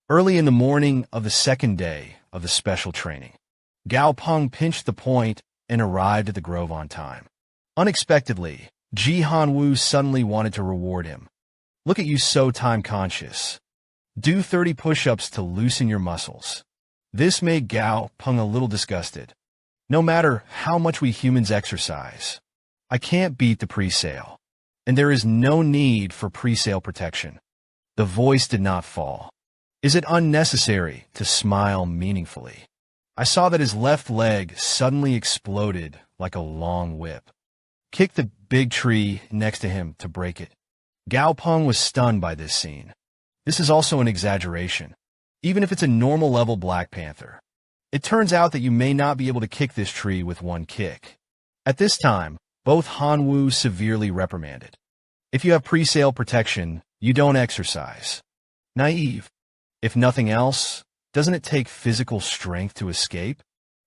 Early in the morning of the second day of the special training, Gao Peng pinched the point and arrived at the grove on time. Unexpectedly, Ji Hanwu suddenly wanted to reward him. Look at you so time-conscious. Do 30 push-ups to loosen your muscles. This made Gao Peng a little disgusted. No matter how much we humans exercise, I can't beat the pre-sale. And there is no need for pre-sale protection. The voice did not fall. Is it unnecessary to smile meaningfully? I saw that his left leg suddenly exploded like a long whip. Kick the big tree next to him to break it. Gao Peng was stunned by this scene. This is also an exaggeration, even if it's a normal level Black Panther. It turns out that you may not be able to kick this tree with one kick. At this time, both Hanwu severely reprimanded. If you have pre-sale protection, you don't exercise. Naive. If nothing else, doesn't it take physical strength to escape?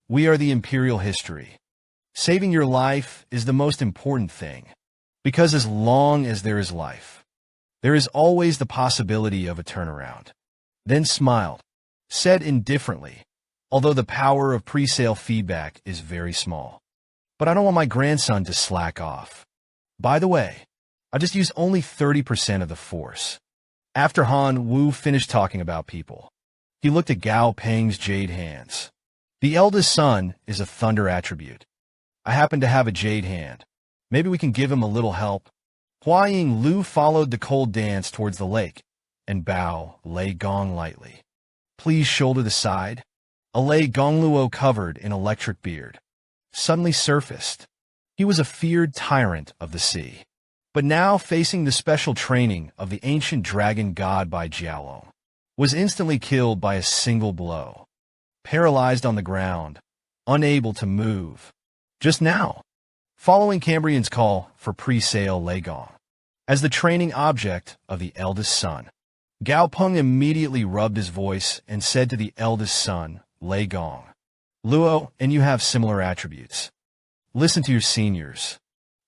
We are the imperial history. Saving your life is the most important thing, because as long as there is life, there is always the possibility of a turnaround. Then smiled, said indifferently, although the power of pre-sale feedback is very small. But I don't want my grandson to slack off. By the way, I just use only 30% of the force. After Han Wu finished talking about people, he looked at Gao Peng's jade hands. The eldest son is a thunder attribute. I happen to have a jade hand. Maybe we can give him a little help. Hua Ying Lu followed the cold dance towards the lake, and Bao lay Gong lightly. Please shoulder the side. A lay Gong Luo covered in electric beard suddenly surfaced. He was a feared tyrant of the sea, but now facing the special training of the ancient dragon god by Jiaolong, was instantly killed by a single blow. Paralyzed on the ground, unable to move. Just now, following Cambrian's call for pre-sale Lei Gong, as the training object of the eldest son, Gao Peng immediately rubbed his voice and said to the eldest son, Lei Gong, Luo, and you have similar attributes. Listen to your seniors.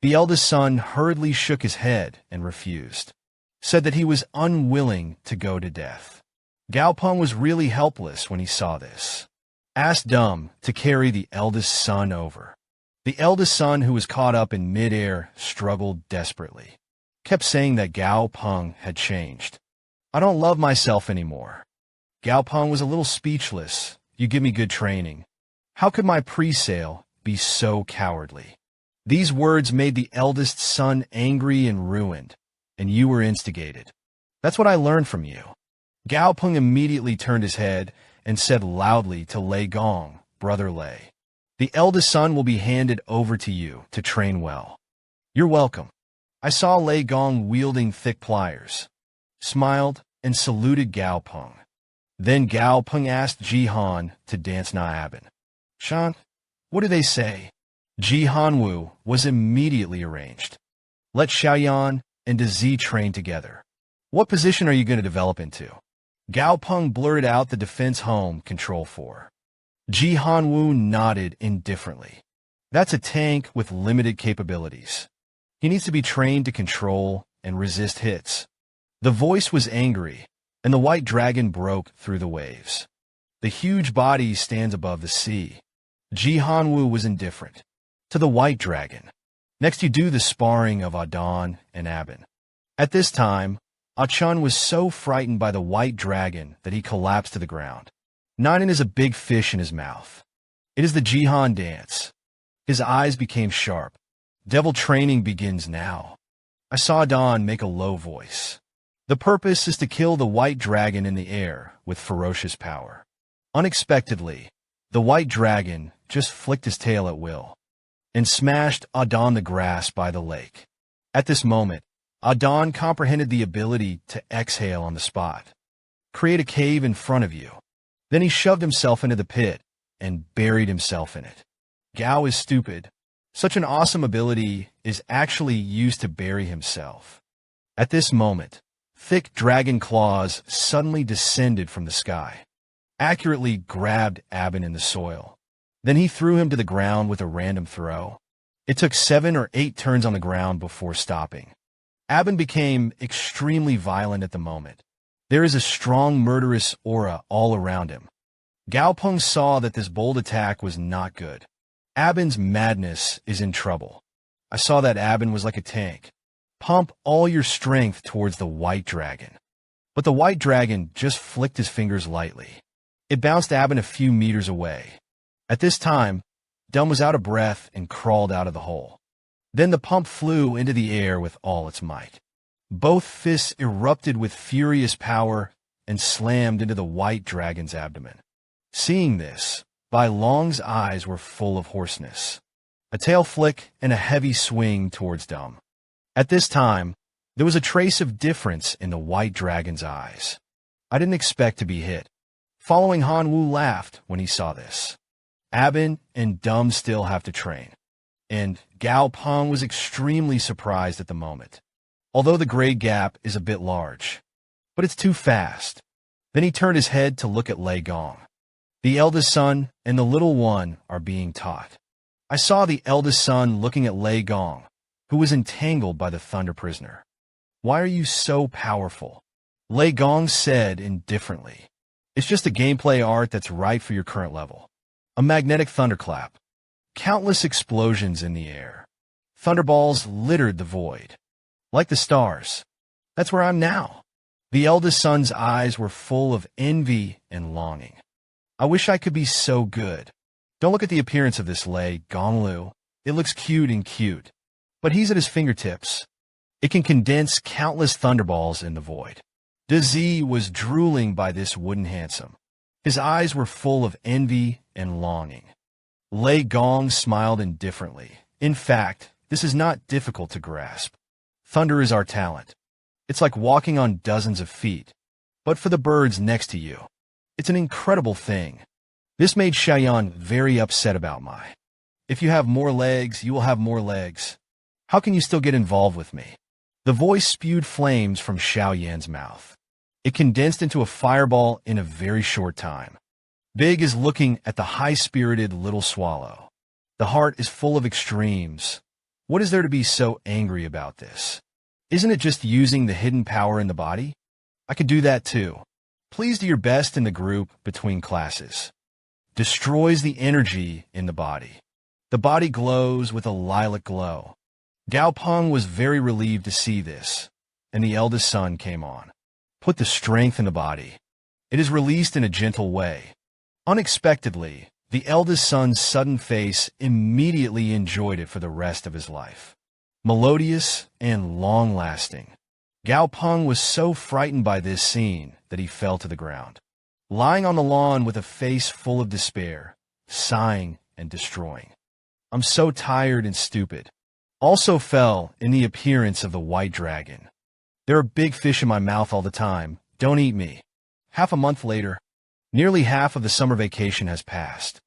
The eldest son hurriedly shook his head and refused, said that he was unwilling to go to death. Gao Peng was really helpless when he saw this. Asked Dumb to carry the eldest son over. The eldest son, who was caught up in mid-air, struggled desperately. Kept saying that Gao Peng had changed. I don't love myself anymore. Gao Peng was a little speechless. You give me good training. How could my pre-sale be so cowardly? These words made the eldest son angry and ruined, and you were instigated. That's what I learned from you. Gao Peng immediately turned his head and said loudly to Lei Gong, Brother Lei, the eldest son will be handed over to you to train well. You're welcome. I saw Lei Gong wielding thick pliers, smiled, and saluted Gao Peng. Then Gao Peng asked Ji Han to dance Na Abin. Shan, what do they say? Ji Hanwu was immediately arranged. Let Xiaoyan and Zi train together. What position are you going to develop into? Gao Peng blurted out the defense home control 4. Ji Hanwu nodded indifferently. That's a tank with limited capabilities. He needs to be trained to control and resist hits. The voice was angry, and the white dragon broke through the waves. The huge body stands above the sea. Ji Hanwu was indifferent. To the white dragon. Next you do the sparring of Adon and Abin. At this time, Achun was so frightened by the white dragon that he collapsed to the ground. Ninen is a big fish in his mouth. It is the Jihan dance. His eyes became sharp. Devil training begins now. I saw Adon make a low voice. The purpose is to kill the white dragon in the air with ferocious power. Unexpectedly, the white dragon just flicked his tail at will and smashed Adon the grass by the lake. At this moment, Adon comprehended the ability to exhale on the spot. Create a cave in front of you. Then he shoved himself into the pit and buried himself in it. Gao is stupid. Such an awesome ability is actually used to bury himself. At this moment, thick dragon claws suddenly descended from the sky, accurately grabbed Abin in the soil. Then he threw him to the ground with a random throw. It took 7 or 8 turns on the ground before stopping. Abin became extremely violent at the moment. There is a strong murderous aura all around him. Gao Peng saw that this bold attack was not good. Abin's madness is in trouble. I saw that Abin was like a tank. Pump all your strength towards the white dragon. But the white dragon just flicked his fingers lightly. It bounced Abin a few meters away. At this time, Dumb was out of breath and crawled out of the hole. Then the pump flew into the air with all its might. Both fists erupted with furious power and slammed into the white dragon's abdomen. Seeing this, Bai Long's eyes were full of hoarseness. A tail flick and a heavy swing towards Dumb. At this time, there was a trace of difference in the white dragon's eyes. I didn't expect to be hit. Following Han Wu laughed when he saw this. Abin and Dumb still have to train. And Gao Peng was extremely surprised at the moment. Although the grade gap is a bit large. But it's too fast. Then he turned his head to look at Lei Gong. The eldest son and the little one are being taught. I saw the eldest son looking at Lei Gong, who was entangled by the Thunder Prisoner. Why are you so powerful? Lei Gong said indifferently. It's just a gameplay art that's right for your current level. A magnetic thunderclap. Countless explosions in the air. Thunderballs littered the void. Like the stars. That's where I'm now. The eldest son's eyes were full of envy and longing. I wish I could be so good. Don't look at the appearance of this Lei Gonglu. It looks cute. But he's at his fingertips. It can condense countless thunderballs in the void. Dazi was drooling by this wooden handsome. His eyes were full of envy and longing. Lei Gong smiled indifferently. In fact, this is not difficult to grasp. Thunder is our talent. It's like walking on dozens of feet. But for the birds next to you, it's an incredible thing. This made Xiaoyan very upset about Mai. If you have more legs, you will have more legs. How can you still get involved with me? The voice spewed flames from Xiaoyan's mouth. It condensed into a fireball in a very short time. Big is looking at the high-spirited little swallow. The heart is full of extremes. What is there to be so angry about this? Isn't it just using the hidden power in the body? I could do that too. Please do your best in the group between classes. Destroys the energy in the body. The body glows with a lilac glow. Gao Peng was very relieved to see this, and the eldest son came on. Put the strength in the body. It is released in a gentle way. Unexpectedly, the eldest son's sudden face immediately enjoyed it for the rest of his life. Melodious and long-lasting. Gao Peng was so frightened by this scene that he fell to the ground, lying on the lawn with a face full of despair, sighing and destroying. I'm so tired and stupid. Also fell in the appearance of the white dragon. There are big fish in my mouth all the time. Don't eat me. Half a month later, nearly half of the summer vacation has passed.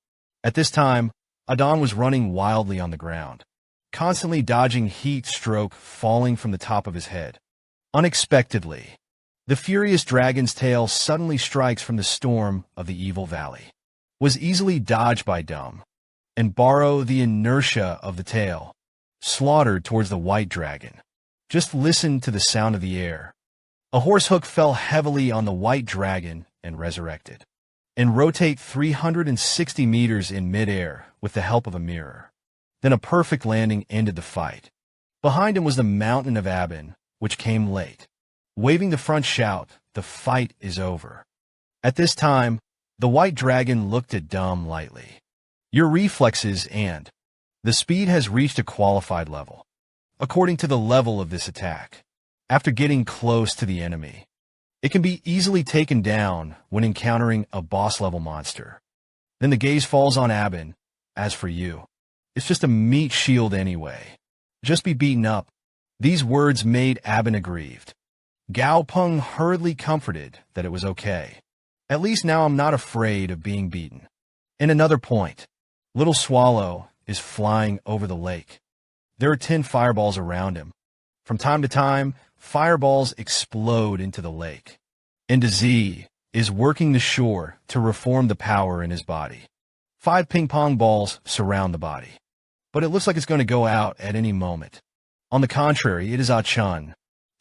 At this time, Adon was running wildly on the ground, constantly dodging heat stroke falling from the top of his head. Unexpectedly, the furious dragon's tail suddenly strikes from the storm of the evil valley. Was easily dodged by Dumb, and borrow the inertia of the tail, slaughtered towards the white dragon. Just listen to the sound of the air. A horsehook fell heavily on the white dragon and resurrected, and rotate 360 meters in midair with the help of a mirror. Then a perfect landing ended the fight. Behind him was the mountain of Abin, which came late. Waving the front shout, the fight is over. At this time, the white dragon looked at Dumb lightly. Your reflexes and the speed has reached a qualified level, according to the level of this attack. After getting close to the enemy, it can be easily taken down when encountering a boss-level monster. Then the gaze falls on Abin. As for you, it's just a meat shield anyway. Just be beaten up. These words made Abin aggrieved. Gao Peng hurriedly comforted that it was okay. At least now I'm not afraid of being beaten. And another point. Little Swallow is flying over the lake. There are 10 fireballs around him. From time to time, fireballs explode into the lake. And Z is working the shore to reform the power in his body. 5 ping-pong balls surround the body. But it looks like it's going to go out at any moment. On the contrary, it is Ah-Chun,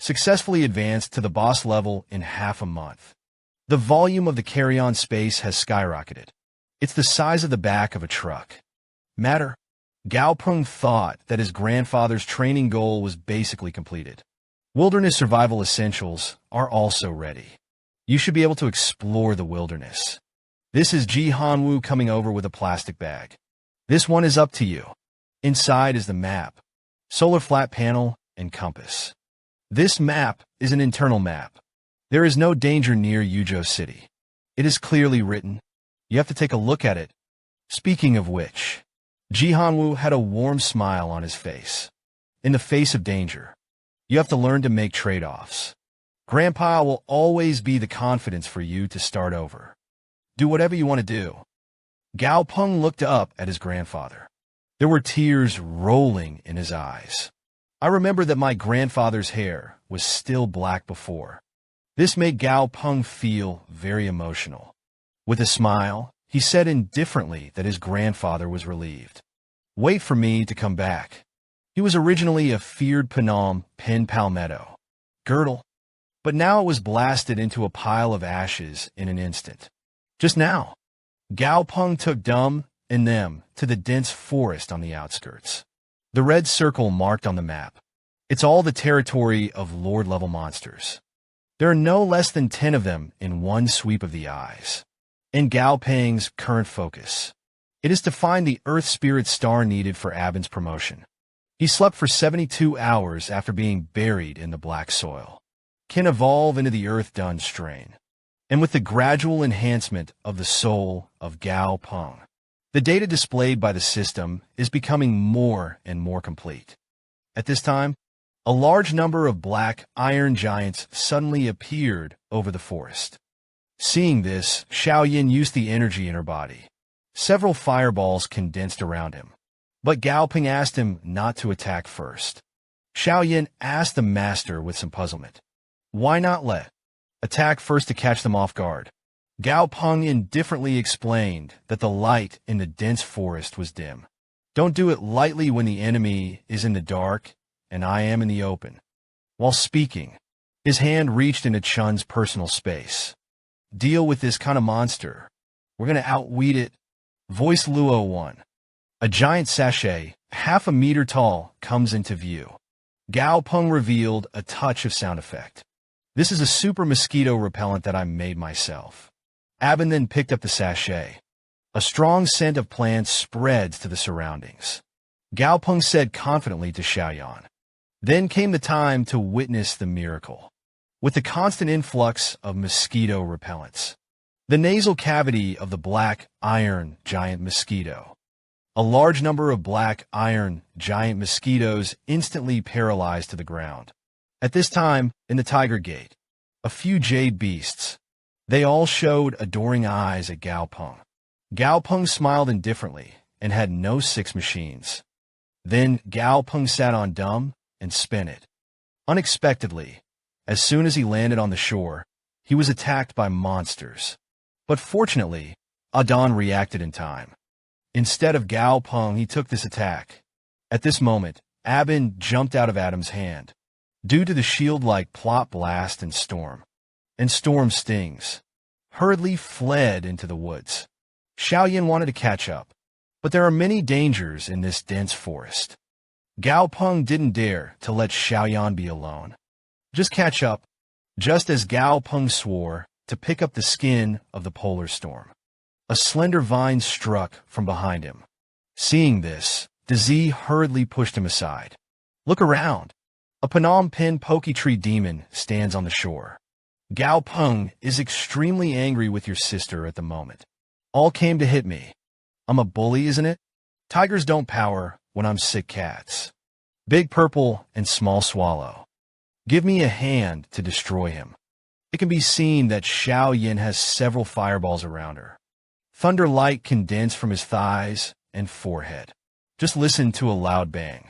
successfully advanced to the boss level in half a month. The volume of the carry-on space has skyrocketed. It's the size of the back of a truck. Matter? Gao Peng thought that his grandfather's training goal was basically completed. Wilderness survival essentials are also ready. You should be able to explore the wilderness. This is Ji Hanwoo coming over with a plastic bag. This one is up to you. Inside is the map, solar flat panel, and compass. This map is an internal map. There is no danger near Yuzhou City. It is clearly written. You have to take a look at it. Speaking of which, Ji Hanwoo had a warm smile on his face. In the face of danger, you have to learn to make trade-offs. Grandpa will always be the confidence for you to start over. Do whatever you want to do. Gao Peng looked up at his grandfather. There were tears rolling in his eyes. I remember that my grandfather's hair was still black before. This made Gao Peng feel very emotional. With a smile, he said indifferently that his grandfather was relieved. Wait for me to come back. He was originally a feared Phnom Penh palmetto girdle, but now it was blasted into a pile of ashes in an instant. Just now, Gao Peng took Dum and them to the dense forest on the outskirts. The red circle marked on the map. It's all the territory of Lord-level monsters. There are no less than 10 of them in one sweep of the eyes. In Gao Peng's current focus, it is to find the Earth Spirit star needed for Abin's promotion. He slept for 72 hours after being buried in the black soil. Can evolve into the Earth Dun strain. And with the gradual enhancement of the soul of Gao Peng, the data displayed by the system is becoming more and more complete. At this time, a large number of black iron giants suddenly appeared over the forest. Seeing this, Xiaoyan used the energy in her body. Several fireballs condensed around him, but Gao Peng asked him not to attack first. Xiaoyan asked the master with some puzzlement. Why not let attack first to catch them off guard? Gao Peng indifferently explained that the light in the dense forest was dim. Don't do it lightly when the enemy is in the dark and I am in the open. While speaking, his hand reached into Chun's personal space. Deal with this kind of monster. We're going to outweed it. Voice Luo 1. A giant sachet, half a meter tall, comes into view. Gao Peng revealed a touch of sound effect. This is a super mosquito repellent that I made myself. Abin then picked up the sachet. A strong scent of plants spreads to the surroundings. Gao Peng said confidently to Xiaoyan. Then came the time to witness the miracle. With the constant influx of mosquito repellents, the nasal cavity of the black iron giant mosquito. A large number of black iron giant mosquitoes instantly paralyzed to the ground. At this time, in the Tiger Gate, a few jade beasts. They all showed adoring eyes at Gao Peng. Gao Peng smiled indifferently and had no 6 machines. Then Gao Peng sat on Dum and spin it. Unexpectedly, as soon as he landed on the shore, he was attacked by monsters. But fortunately, Adon reacted in time. Instead of Gao Peng, he took this attack. At this moment, Abin jumped out of Adam's hand, due to the shield-like plot blast and Storm stings, hurriedly fled into the woods. Xiaoyan wanted to catch up, but there are many dangers in this dense forest. Gao Peng didn't dare to let Xiaoyan be alone. Just catch up, just as Gao Peng swore to pick up the skin of the polar storm. A slender vine struck from behind him. Seeing this, Dazi hurriedly pushed him aside. Look around. A Phnom Penh Poketree demon stands on the shore. Gao Peng is extremely angry with your sister at the moment. All came to hit me. I'm a bully, isn't it? Tigers don't power when I'm sick cats. Big Purple and Small Swallow. Give me a hand to destroy him. It can be seen that Xiaoyan has several fireballs around her. Thunder light condensed from his thighs and forehead. Just listen to a loud bang.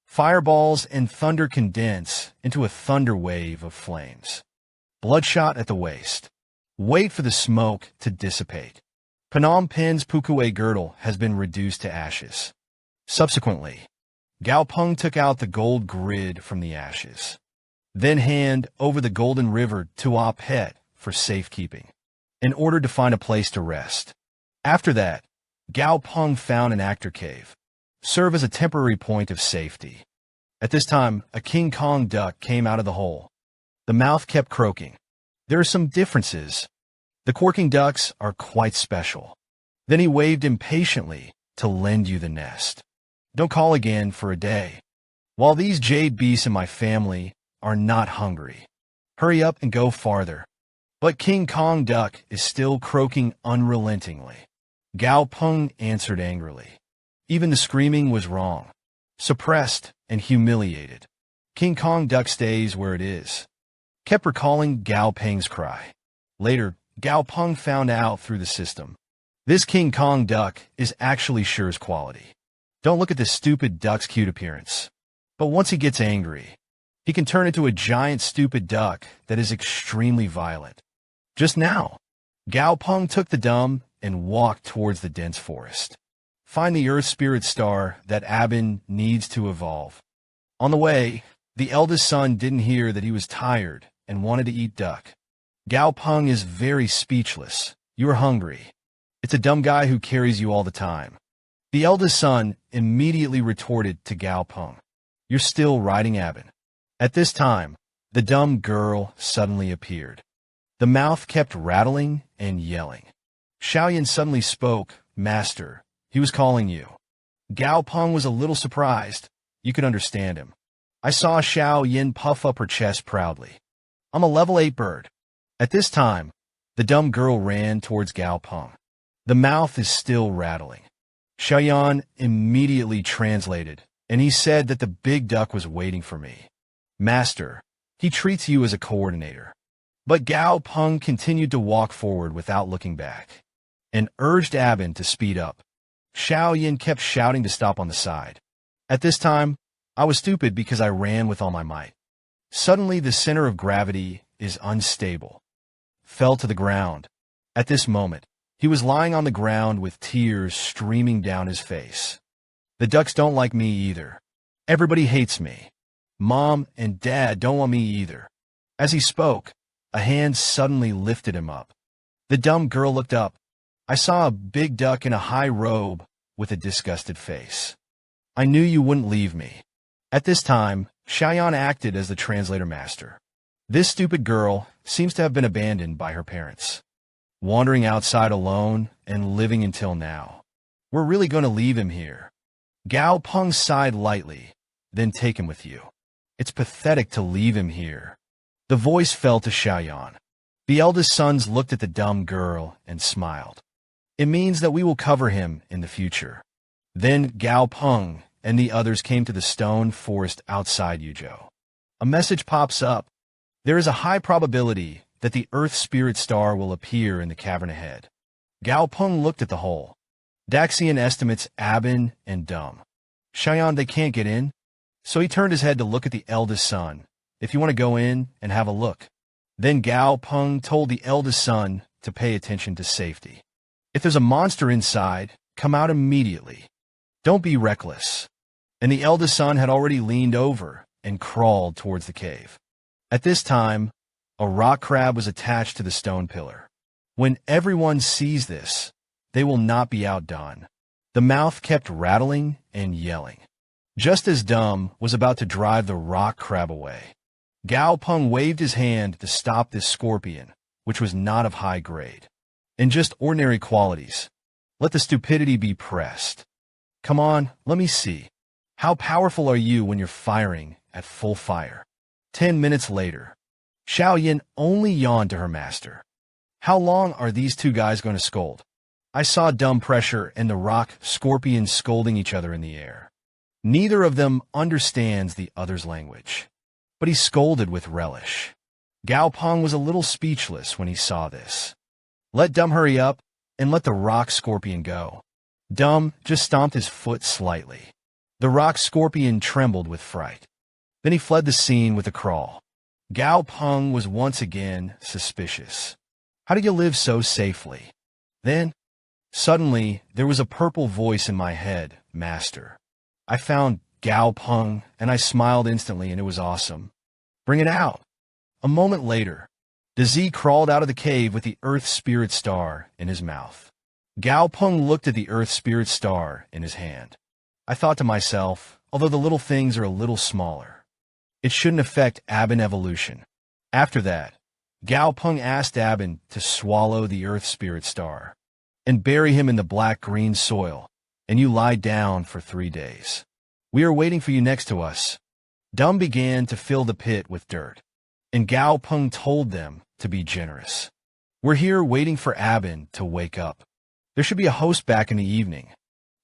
Fireballs and thunder condense into a thunder wave of flames. Bloodshot at the waist. Wait for the smoke to dissipate. Phnom Penh's Pukue girdle has been reduced to ashes. Subsequently, Gao Peng took out the gold grid from the ashes. then hand over the golden river to our pet for safekeeping, in order to find a place to rest. After that, Gao Peng found an actor cave, serve as a temporary point of safety. At this time, a King Kong duck came out of the hole. The mouth kept croaking. There are some differences. The quirking ducks are quite special. Then he waved impatiently to lend you the nest. Don't call again for a day. While these jade beasts in my family are not hungry, hurry up and go farther. But King Kong duck is still croaking unrelentingly. Gao Peng answered angrily. Even the screaming was wrong, suppressed and humiliated. King Kong duck stays where it is. Kept recalling Gao Peng's cry. Later, Gao Peng found out through the system. This King Kong duck is actually Sure's quality. Don't look at this stupid duck's cute appearance. But once he gets angry, he can turn into a giant stupid duck that is extremely violent. Just now, Gao Peng took the dumb and walked towards the dense forest. Find the Earth Spirit Star that Abin needs to evolve. On the way, the eldest son didn't hear that he was tired and wanted to eat duck. Gao Peng is very speechless. You're hungry. It's a dumb guy who carries you all the time. The eldest son immediately retorted to Gao Peng. You're still riding Abin. At this time, the dumb girl suddenly appeared. The mouth kept rattling and yelling. Xiaoyan suddenly spoke. Master, he was calling you. Gao Peng was a little surprised. You could understand him. I saw Xiaoyan puff up her chest proudly. I'm a level 8 bird. At this time, the dumb girl ran towards Gao Peng. The mouth is still rattling. Xiaoyan immediately translated, and he said that the big duck was waiting for me. Master, he treats you as a coordinator. But Gao Peng continued to walk forward without looking back, and urged Abin to speed up. Xiaoyan kept shouting to stop on the side. At this time, I was stupid because I ran with all my might. Suddenly, the center of gravity is unstable. Fell to the ground. At this moment, he was lying on the ground with tears streaming down his face. The ducks don't like me either. Everybody hates me. Mom and Dad don't want me either. As he spoke, a hand suddenly lifted him up. The dumb girl looked up. I saw a big duck in a high robe with a disgusted face. I knew you wouldn't leave me. At this time, Xiaoyan acted as the translator master. This stupid girl seems to have been abandoned by her parents, wandering outside alone and living until now. We're really going to leave him here. Gao Peng sighed lightly, then take him with you. It's pathetic to leave him here. The voice fell to Xiaoyan. The eldest sons looked at the dumb girl and smiled. It means that we will cover him in the future. Then Gao Peng and the others came to the stone forest outside Yuzhou. A message pops up. There is a high probability that the Earth Spirit Star will appear in the cavern ahead. Gao Peng looked at the hole. Daxian estimates Abin and Dumb. Xiaoyan, they can't get in. So he turned his head to look at the eldest son. If you want to go in and have a look. Then Gao Peng told the eldest son to pay attention to safety. If there's a monster inside, come out immediately. Don't be reckless. And the eldest son had already leaned over and crawled towards the cave. At this time, a rock crab was attached to the stone pillar. When everyone sees this, they will not be outdone. The mouth kept rattling and yelling. Just as Dumb was about to drive the rock crab away, Gao Peng waved his hand to stop this scorpion, which was not of high grade, and just ordinary qualities. Let the stupidity be pressed. Come on, let me see. How powerful are you when you're firing at full fire? 10 minutes later, Xiaoyan only yawned to her master. How long are these two guys going to scold? I saw Dumb pressure and the rock scorpion scolding each other in the air. Neither of them understands the other's language, but he scolded with relish. Gao Peng was a little speechless when he saw this. Let Dumb hurry up and let the rock scorpion go. Dumb just stomped his foot slightly. The rock scorpion trembled with fright. Then he fled the scene with a crawl. Gao Peng was once again suspicious. How did you live so safely? Then, suddenly, there was a purple voice in my head, Master. I found Gao Peng, and I smiled instantly, and it was awesome. Bring it out. A moment later, Dazi crawled out of the cave with the Earth Spirit Star in his mouth. Gao Peng looked at the Earth Spirit Star in his hand. I thought to myself, although the little things are a little smaller, it shouldn't affect Abin evolution. After that, Gao Peng asked Abin to swallow the Earth Spirit Star and bury him in the black-green soil, and you lie down for 3 days. We are waiting for you next to us. Dum began to fill the pit with dirt, and Gao Peng told them to be generous. We're here waiting for Abin to wake up. There should be a host back in the evening.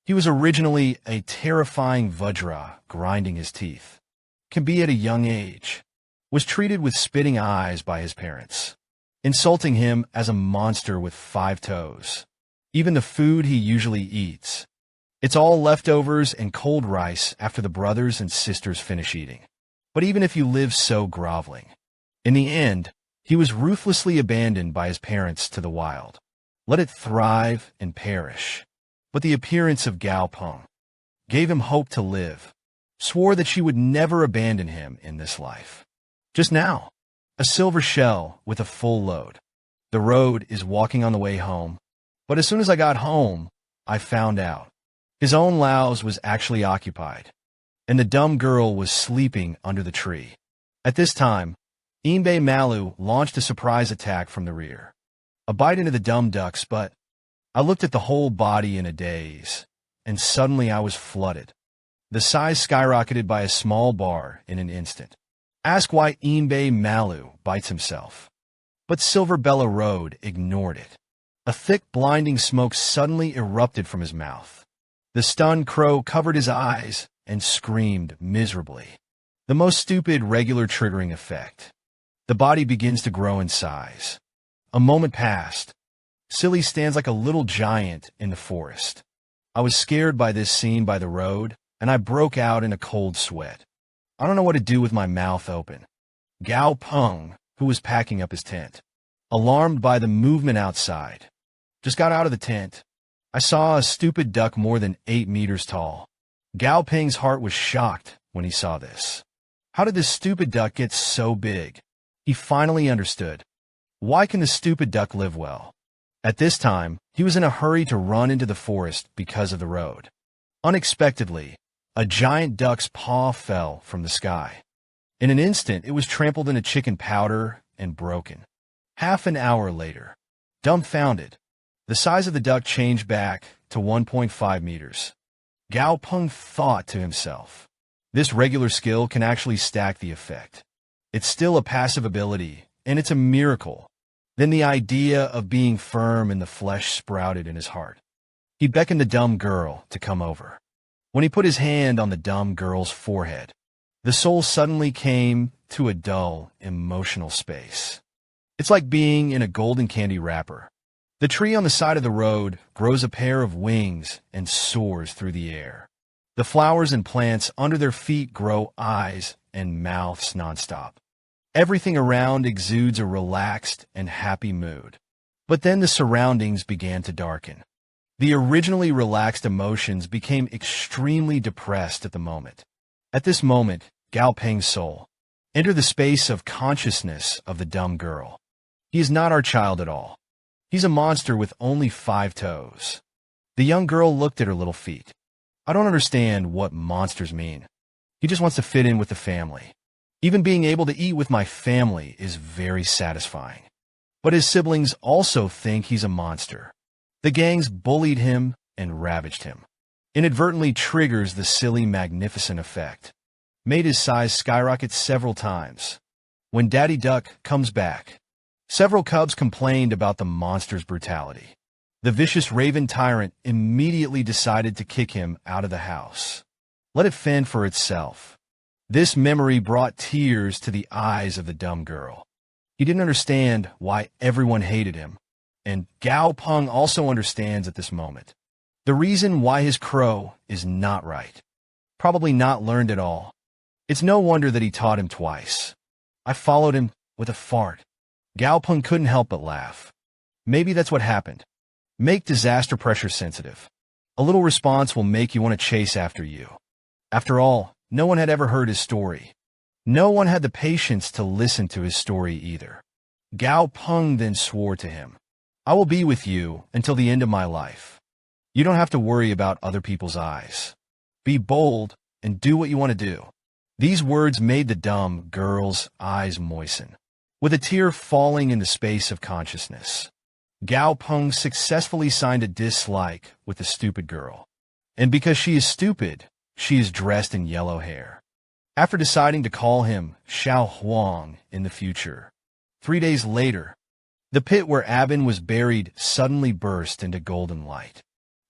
He was originally a terrifying Vajra, grinding his teeth. Can be at a young age. Was treated with spitting eyes by his parents, insulting him as a monster with 5 toes. Even the food he usually eats, it's all leftovers and cold rice after the brothers and sisters finish eating. But even if you live so groveling, in the end, he was ruthlessly abandoned by his parents to the wild. Let it thrive and perish. But the appearance of Gao Peng gave him hope to live, swore that she would never abandon him in this life. Just now, a silver shell with a full load. The road is walking on the way home, but as soon as I got home, I found out his own louse was actually occupied, and the dumb girl was sleeping under the tree. At this time, Imbe Malu launched a surprise attack from the rear. A bite into the dumb ducks, but I looked at the whole body in a daze, and suddenly I was flooded. The size skyrocketed by a small bar in an instant. Ask why Imbe Malu bites himself. But Silver Bella Road ignored it. A thick, blinding smoke suddenly erupted from his mouth. The stunned crow covered his eyes and screamed miserably. The most stupid regular triggering effect. The body begins to grow in size. A moment passed. Silly stands like a little giant in the forest. I was scared by this scene by the road, and I broke out in a cold sweat. I don't know what to do with my mouth open. Gao Peng, who was packing up his tent, alarmed by the movement outside, just got out of the tent. I saw a stupid duck more than 8 meters tall. Gao Peng's heart was shocked when he saw this. How did this stupid duck get so big? He finally understood. Why can the stupid duck live well? At this time, he was in a hurry to run into the forest because of the road. Unexpectedly, a giant duck's paw fell from the sky. In an instant, it was trampled into chicken powder and broken. Half an hour later, dumbfounded, the size of the duck changed back to 1.5 meters. Gao Peng thought to himself, this regular skill can actually stack the effect. It's still a passive ability, and it's a miracle. Then the idea of being firm in the flesh sprouted in his heart. He beckoned the dumb girl to come over. When he put his hand on the dumb girl's forehead, the soul suddenly came to a dull, emotional space. It's like being in a golden candy wrapper. The tree on the side of the road grows a pair of wings and soars through the air. The flowers and plants under their feet grow eyes and mouths nonstop. Everything around exudes a relaxed and happy mood. But then the surroundings began to darken. The originally relaxed emotions became extremely depressed at the moment. At this moment, Gao Peng's soul entered the space of consciousness of the dumb girl. He is not our child at all. He's a monster with only 5 toes. The young girl looked at her little feet. I don't understand what monsters mean. He just wants to fit in with the family. Even being able to eat with my family is very satisfying. But his siblings also think he's a monster. The gangs bullied him and ravaged him. Inadvertently triggers the silly magnificent effect. Made his size skyrocket several times. When Daddy Duck comes back, several cubs complained about the monster's brutality. The vicious raven tyrant immediately decided to kick him out of the house. Let it fend for itself. This memory brought tears to the eyes of the dumb girl. He didn't understand why everyone hated him, and Gao Peng also understands at this moment the reason why his crow is not right. Probably not learned at all. It's no wonder that he taught him twice. I followed him with a fart. Gao Peng couldn't help but laugh. Maybe that's what happened. Make disaster pressure sensitive. A little response will make you want to chase after you. After all, no one had ever heard his story. No one had the patience to listen to his story either. Gao Peng then swore to him, "I will be with you until the end of my life. You don't have to worry about other people's eyes. Be bold and do what you want to do." These words made the dumb girl's eyes moisten, with a tear falling in the space of consciousness. Gao Peng successfully signed a dislike with the stupid girl. And because she is stupid, she is dressed in yellow hair. After deciding to call him Xiao Huang in the future, 3 days later, the pit where Abin was buried suddenly burst into golden light.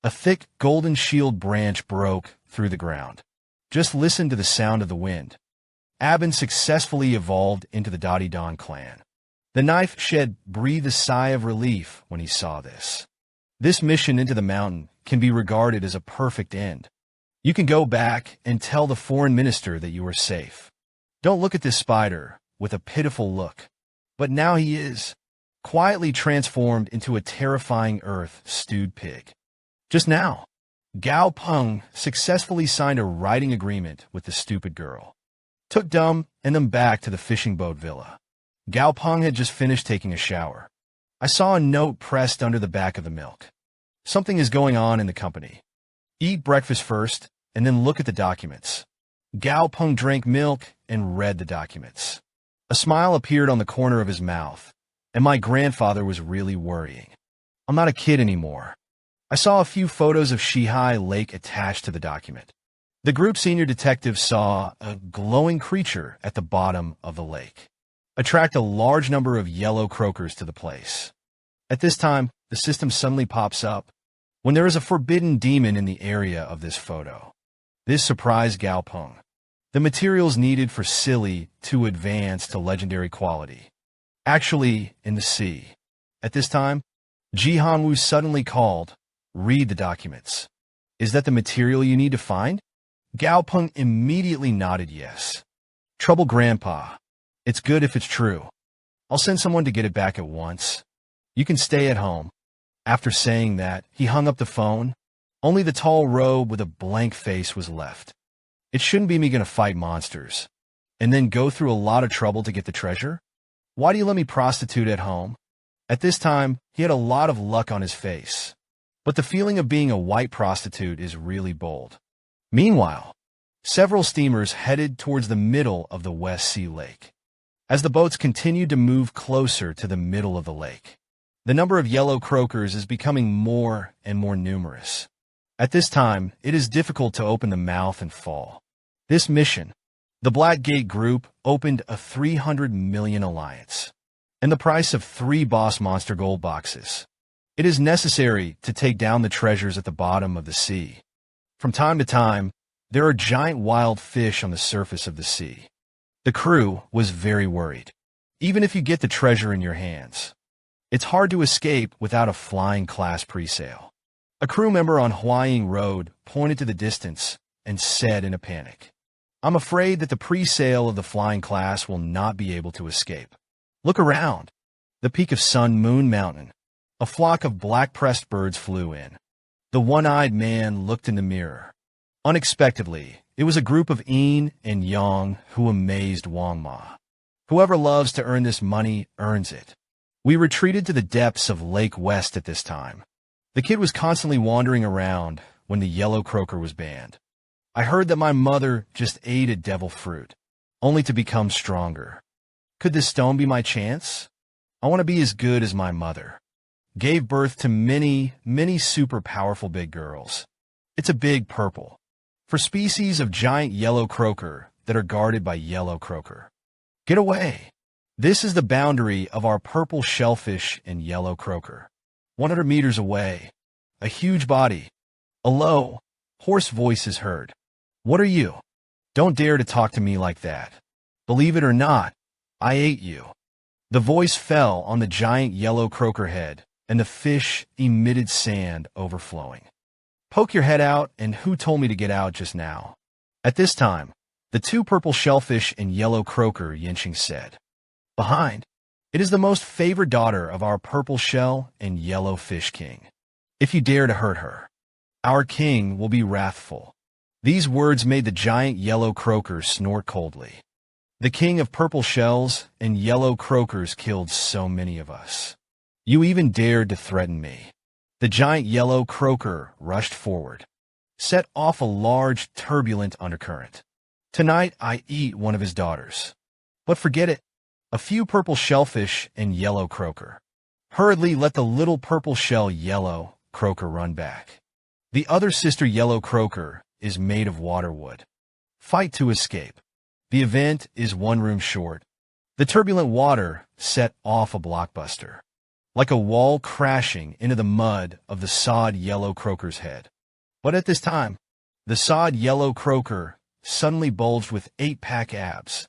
A thick golden shield branch broke through the ground. Just listen to the sound of the wind. Abin successfully evolved into the Dottie-Don clan. The knife shed breathed a sigh of relief when he saw this. This mission into the mountain can be regarded as a perfect end. You can go back and tell the foreign minister that you are safe. Don't look at this spider with a pitiful look. But now he is quietly transformed into a terrifying earth-stewed pig. Just now, Gao Peng successfully signed a writing agreement with the stupid girl. Took Dumb and them back to the fishing boat villa. Gao Peng had just finished taking a shower. I saw a note pressed under the back of the milk. Something is going on in the company. Eat breakfast first, and then look at the documents. Gao Peng drank milk and read the documents. A smile appeared on the corner of his mouth, and my grandfather was really worrying. I'm not a kid anymore. I saw a few photos of Shihai Lake attached to the document. The group senior detective saw a glowing creature at the bottom of the lake attract a large number of yellow croakers to the place. At this time, the system suddenly pops up when there is a forbidden demon in the area of this photo. This surprised Gao Peng. The materials needed for Silly to advance to legendary quality. Actually, in the sea. At this time, Ji Hanwoo suddenly called, "Read the documents. Is that the material you need to find?" Gao Peng immediately nodded yes. "Trouble, Grandpa. It's good if it's true. I'll send someone to get it back at once. You can stay at home." After saying that, he hung up the phone. Only the tall robe with a blank face was left. It shouldn't be me gonna fight monsters, and then go through a lot of trouble to get the treasure? Why do you let me prostitute at home? At this time, he had a lot of luck on his face. But the feeling of being a white prostitute is really bold. Meanwhile, several steamers headed towards the middle of the West Sea Lake. As the boats continued to move closer to the middle of the lake, the number of yellow croakers is becoming more and more numerous. At this time, it is difficult to open the mouth and fall. This mission, the Black Gate Group opened a 300 million alliance, and the price of 3 boss monster gold boxes. It is necessary to take down the treasures at the bottom of the sea. From time to time, there are giant wild fish on the surface of the sea. The crew was very worried. Even if you get the treasure in your hands, it's hard to escape without a flying class presale. A crew member on Huaying Road pointed to the distance and said in a panic, "I'm afraid that the presale of the flying class will not be able to escape. Look around. The peak of Sun Moon Mountain." A flock of black-pressed birds flew in. The one-eyed man looked in the mirror. Unexpectedly, it was a group of yin and yang who amazed Wang Ma. Whoever loves to earn this money earns it. We retreated to the depths of Lake West at this time. The kid was constantly wandering around when the yellow croaker was banned. I heard that my mother just ate a devil fruit, only to become stronger. Could this stone be my chance? I want to be as good as my mother. Gave birth to many, many super powerful big girls. It's a big purple. For species of giant yellow croaker that are guarded by yellow croaker. Get away. This is the boundary of our purple shellfish and yellow croaker. 100 meters away. A huge body. A low, hoarse voice is heard. "What are you? Don't dare to talk to me like that. Believe it or not, I ate you." The voice fell on the giant yellow croaker head, and the fish emitted sand overflowing. "Poke your head out, and who told me to get out just now?" At this time, the 2 purple shellfish and yellow croaker Yinching said, "Behind. It is the most favored daughter of our purple shell and yellow fish king. If you dare to hurt her, our king will be wrathful." These words made the giant yellow croaker snort coldly. The king of purple shells and yellow croakers killed so many of us. You even dared to threaten me. The giant yellow croaker rushed forward, set off a large, turbulent undercurrent. Tonight I eat one of his daughters. But forget it. A few purple shellfish and yellow croaker. Hurriedly let the little purple shell yellow croaker run back. The other sister yellow croaker is made of waterwood. Fight to escape. The event is one room short. The turbulent water set off a blockbuster, like a wall crashing into the mud of the sod yellow croaker's head. But at this time, the sod yellow croaker suddenly bulged with 8-pack abs.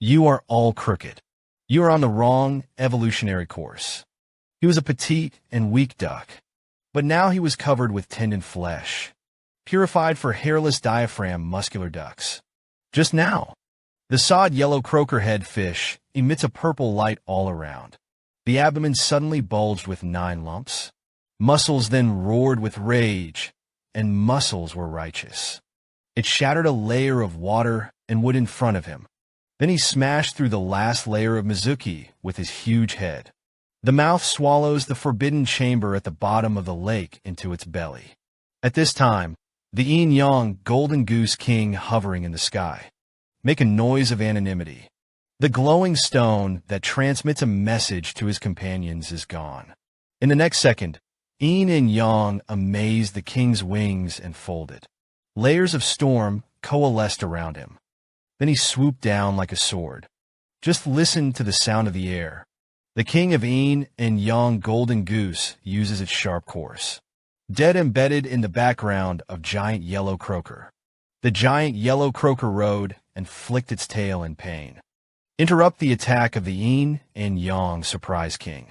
You are all crooked. You are on the wrong evolutionary course. He was a petite and weak duck, but now he was covered with tendon flesh, purified for hairless diaphragm muscular ducks. Just now, the sod yellow croaker head fish emits a purple light all around. The abdomen suddenly bulged with 9 lumps. Muscles then roared with rage, and muscles were righteous. It shattered a layer of water and wood in front of him. Then he smashed through the last layer of Mizuki with his huge head. The mouth swallows the forbidden chamber at the bottom of the lake into its belly. At this time, the yin-yang golden goose king hovering in the sky make a noise of anonymity. The glowing stone that transmits a message to his companions is gone. In the next second, yin and yang amazed the king's wings and folded. Layers of storm coalesced around him. Then he swooped down like a sword. Just listen to the sound of the air. The king of yin and yang golden goose uses its sharp course. Dead embedded in the background of giant yellow croaker. The giant yellow croaker rode and flicked its tail in pain. Interrupt the attack of the yin and yang surprise king.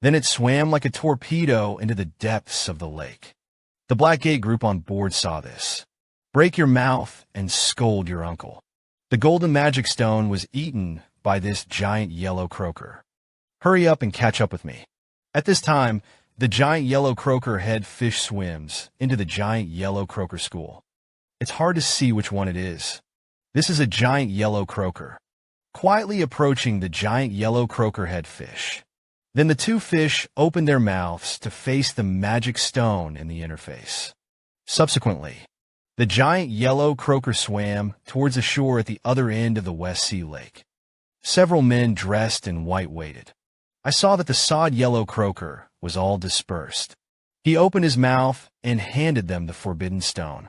Then it swam like a torpedo into the depths of the lake. The Blackgate group on board saw this. Break your mouth and scold your uncle. The golden magic stone was eaten by this giant yellow croaker. Hurry up and catch up with me. At this time, the giant yellow croaker head fish swims into the giant yellow croaker school. It's hard to see which one it is. This is a giant yellow croaker, quietly approaching the giant yellow croaker head fish. Then the two fish opened their mouths to face the magic stone in the interface. Subsequently, the giant yellow croaker swam towards the shore at the other end of the West Sea Lake. Several men dressed in white waited. I saw that the sod yellow croaker was all dispersed. He opened his mouth and handed them the forbidden stone.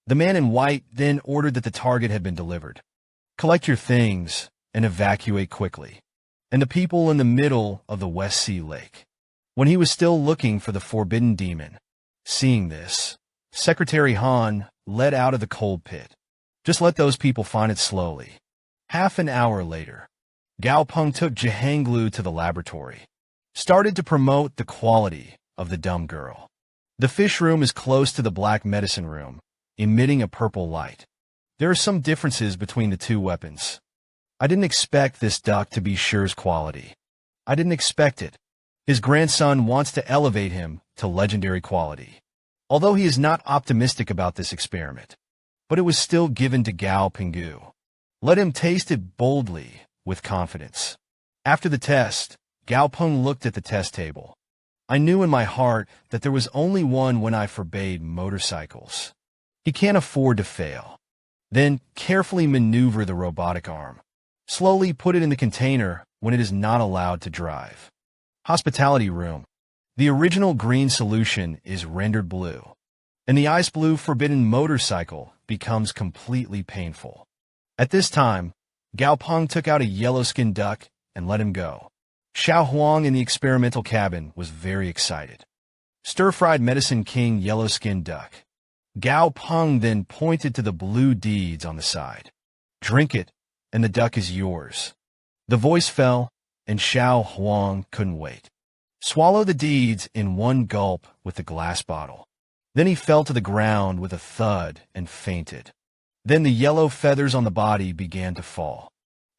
The man in white then ordered that the target had been delivered. Collect your things and evacuate quickly. And the people in the middle of the West Sea Lake. When he was still looking for the forbidden demon, seeing this, Secretary Han led out of the cold pit. Just let those people find it slowly. Half an hour later, Gao Peng took Jihanglu to the laboratory, started to promote the quality of the dumb girl. The fish room is close to the black medicine room, emitting a purple light. There are some differences between the two weapons. I didn't expect this duck to be Sher's quality. I didn't expect it. His grandson wants to elevate him to legendary quality. Although he is not optimistic about this experiment, but it was still given to Gao Penghu. Let him taste it boldly, with confidence. After the test, Gao Peng looked at the test table. I knew in my heart that there was only one when I forbade motorcycles. He can't afford to fail. Then carefully maneuver the robotic arm. Slowly put it in the container when it is not allowed to drive. Hospitality room. The original green solution is rendered blue, and the ice blue forbidden motorcycle becomes completely painful. At this time, Gao Peng took out a yellow-skinned duck and let him go. Xiao Huang in the experimental cabin was very excited. Stir-fried medicine king yellow-skinned duck. Gao Peng then pointed to the blue deeds on the side. Drink it, and the duck is yours. The voice fell, and Xiao Huang couldn't wait. Swallow the deeds in one gulp with the glass bottle. Then he fell to the ground with a thud and fainted. Then the yellow feathers on the body began to fall.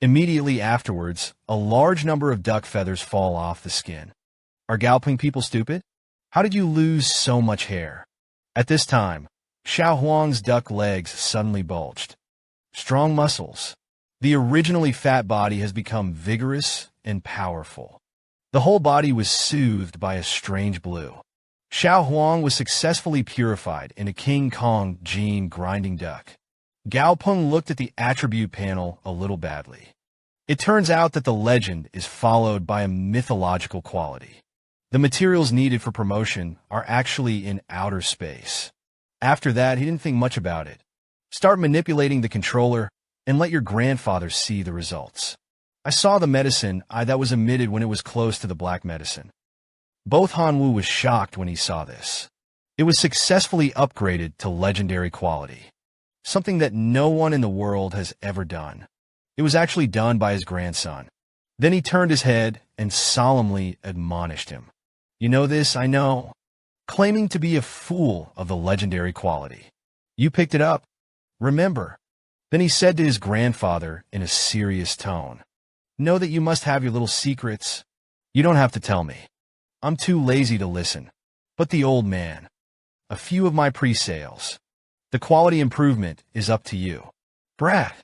Immediately afterwards, a large number of duck feathers fall off the skin. Are Gao Peng people stupid? How did you lose so much hair? At this time, Xiao Huang's duck legs suddenly bulged. Strong muscles. The originally fat body has become vigorous and powerful. The whole body was soothed by a strange blue. Xiao Huang was successfully purified in a King Kong gene grinding duck. Gao Peng looked at the attribute panel a little badly. It turns out that the legend is followed by a mythological quality. The materials needed for promotion are actually in outer space. After that, he didn't think much about it. Start manipulating the controller and let your grandfather see the results. I saw the medicine that was emitted when it was close to the black medicine. Both Hanwu was shocked when he saw this. It was successfully upgraded to legendary quality, something that no one in the world has ever done. It was actually done by his grandson. Then he turned his head and solemnly admonished him. You know this, I know. Claiming to be a fool of the legendary quality. You picked it up. Remember. Then he said to his grandfather in a serious tone, know that you must have your little secrets. You don't have to tell me. I'm too lazy to listen. But the old man. A few of my pre-sales. The quality improvement is up to you. Brat.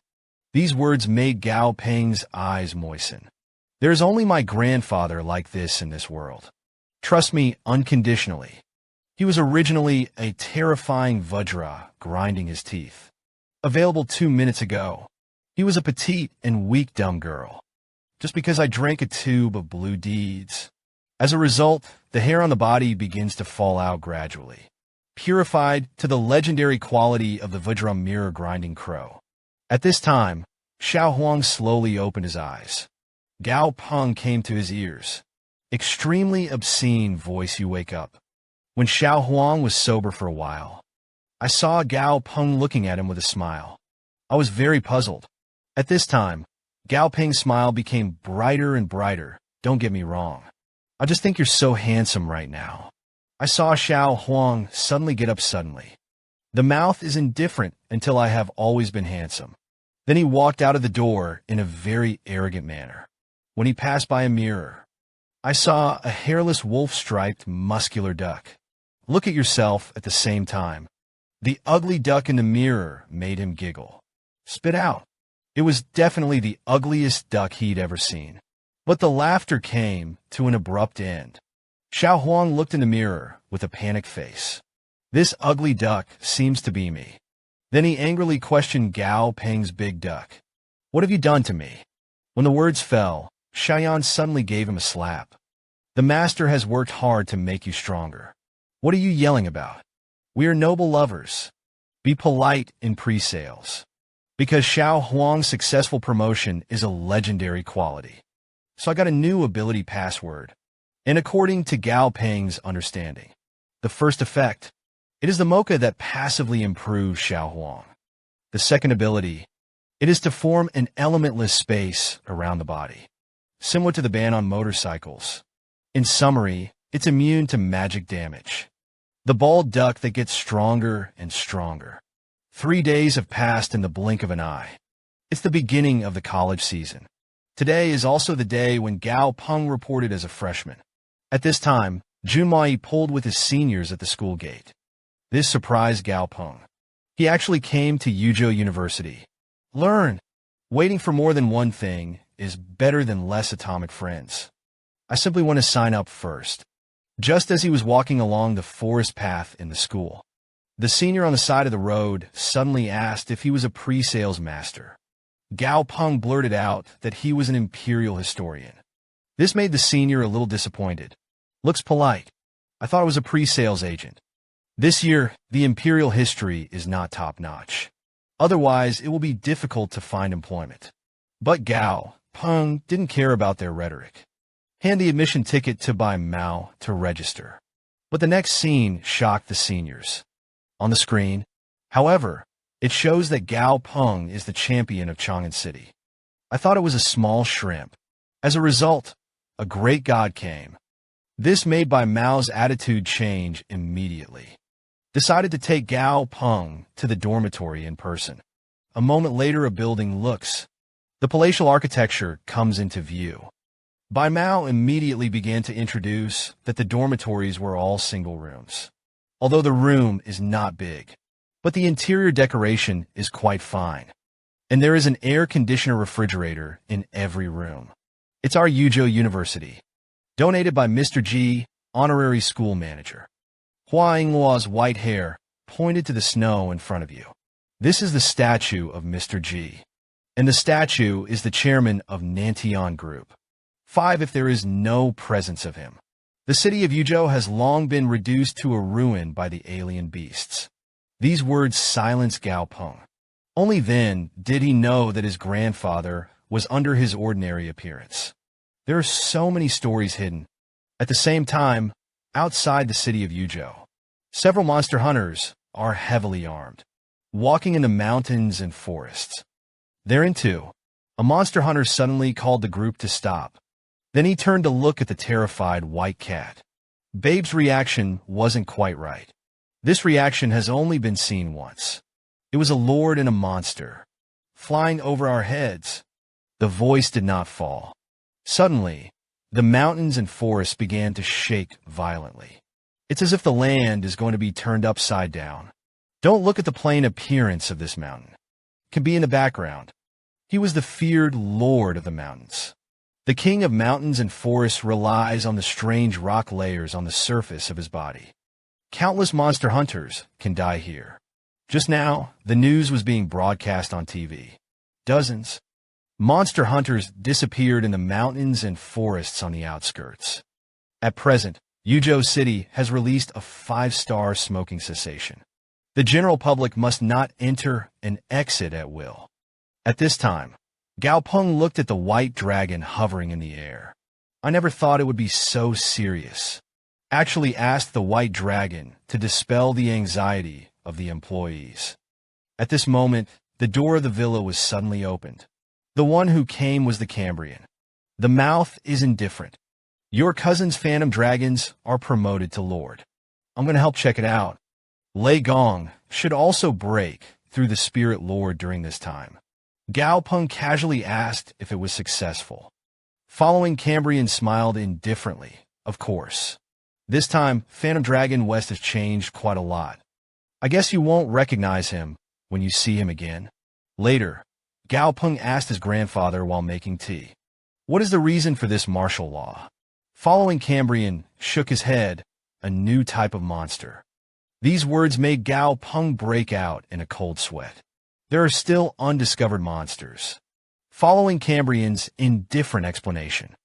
These words made Gao Peng's eyes moisten. There's only my grandfather like this in this world. Trust me unconditionally. He was originally a terrifying Vajra grinding his teeth. Available 2 minutes ago. He was a petite and weak dumb girl. Just because I drank a tube of blue deeds. As a result, the hair on the body begins to fall out gradually. Purified to the legendary quality of the Vajra mirror grinding crow. At this time, Xiao Huang slowly opened his eyes. Gao Peng came to his ears. Extremely obscene voice, you wake up. When Xiao Huang was sober for a while, I saw Gao Peng looking at him with a smile. I was very puzzled. At this time, Gao Peng's smile became brighter and brighter. Don't get me wrong. I just think you're so handsome right now. I saw Xiao Huang suddenly get up suddenly. The mouth is indifferent until I have always been handsome. Then he walked out of the door in a very arrogant manner. When he passed by a mirror, I saw a hairless wolf-striped muscular duck. Look at yourself at the same time. The ugly duck in the mirror made him giggle. Spit out. It was definitely the ugliest duck he'd ever seen. But the laughter came to an abrupt end. Xiao Huang looked in the mirror with a panicked face. This ugly duck seems to be me. Then he angrily questioned Gao Peng's big duck. What have you done to me? When the words fell, Xiaoyan suddenly gave him a slap. The master has worked hard to make you stronger. What are you yelling about? We are noble lovers. Be polite in pre-sales. Because Xiao Huang's successful promotion is a legendary quality. So I got a new ability password. And according to Gao Peng's understanding, the first effect, it is the mocha that passively improves Xiao Huang. The second ability, it is to form an elementless space around the body, similar to the ban on motorcycles. In summary, it's immune to magic damage. The bald duck that gets stronger and stronger. 3 days have passed in the blink of an eye. It's the beginning of the college season. Today is also the day when Gao Peng reported as a freshman. At this time, Junmai pulled with his seniors at the school gate. This surprised Gao Peng. He actually came to Yuzhou University. Learn. Waiting for more than one thing is better than less atomic friends. I simply want to sign up first. Just as he was walking along the forest path in the school, the senior on the side of the road suddenly asked if he was a pre-sales master. Gao Peng blurted out that he was an imperial historian. This made the senior a little disappointed. Looks polite. I thought it was a pre-sales agent. This year, the imperial history is not top-notch. Otherwise, it will be difficult to find employment. But Gao Peng didn't care about their rhetoric. Hand the admission ticket to Bai Mao to register. But the next scene shocked the seniors. On the screen, however, it shows that Gao Peng is the champion of Chang'an City. I thought it was a small shrimp. As a result, a great god came. This made Bai Mao's attitude change immediately. Decided to take Gao Peng to the dormitory in person. A moment later, a building looks. The palatial architecture comes into view. Bai Mao immediately began to introduce that the dormitories were all single rooms. Although the room is not big, but the interior decoration is quite fine. And there is an air conditioner refrigerator in every room. It's our Yuzhou University. Donated by Mr. G, honorary school manager. Hua Yingluo's white hair pointed to the snow in front of you. This is the statue of Mr. G. And the statue is the chairman of Nantian Group. 5 if there is no presence of him. The city of Yuzhou has long been reduced to a ruin by the alien beasts. These words silenced Gao Peng. Only then did he know that his grandfather was under his ordinary appearance. There are so many stories hidden. At the same time, outside the city of Yuzhou, several monster hunters are heavily armed, walking in the mountains and forests. Therein, a monster hunter suddenly called the group to stop. Then he turned to look at the terrified white cat. Babe's reaction wasn't quite right. This reaction has only been seen once. It was a lord and a monster, flying over our heads. The voice did not fall. Suddenly, the mountains and forests began to shake violently. It's as if the land is going to be turned upside down. Don't look at the plain appearance of this mountain. It can be in the background. He was the feared lord of the mountains. The king of mountains and forests relies on the strange rock layers on the surface of his body. Countless monster hunters can die here. Just now, the news was being broadcast on TV. Dozens. Monster hunters disappeared in the mountains and forests on the outskirts. At present, Yuzhou City has released a 5-star smoking cessation. The general public must not enter and exit at will. At this time, Gao Peng looked at the white dragon hovering in the air. I never thought it would be so serious. Actually asked the white dragon to dispel the anxiety of the employees. At this moment, the door of the villa was suddenly opened. The one who came was the Cambrian. The mouth is indifferent. Your cousin's phantom dragons are promoted to lord. I'm going to help check it out. Lei Gong should also break through the spirit lord during this time. Gao Peng casually asked if it was successful. Following Cambrian smiled indifferently, of course. This time, Phantom Dragon West has changed quite a lot. I guess you won't recognize him when you see him again. Later, Gao Peng asked his grandfather while making tea. What is the reason for this martial law? Following Cambrian shook his head, a new type of monster. These words made Gao Peng break out in a cold sweat. There are still undiscovered monsters. Following Cambrian's indifferent explanation,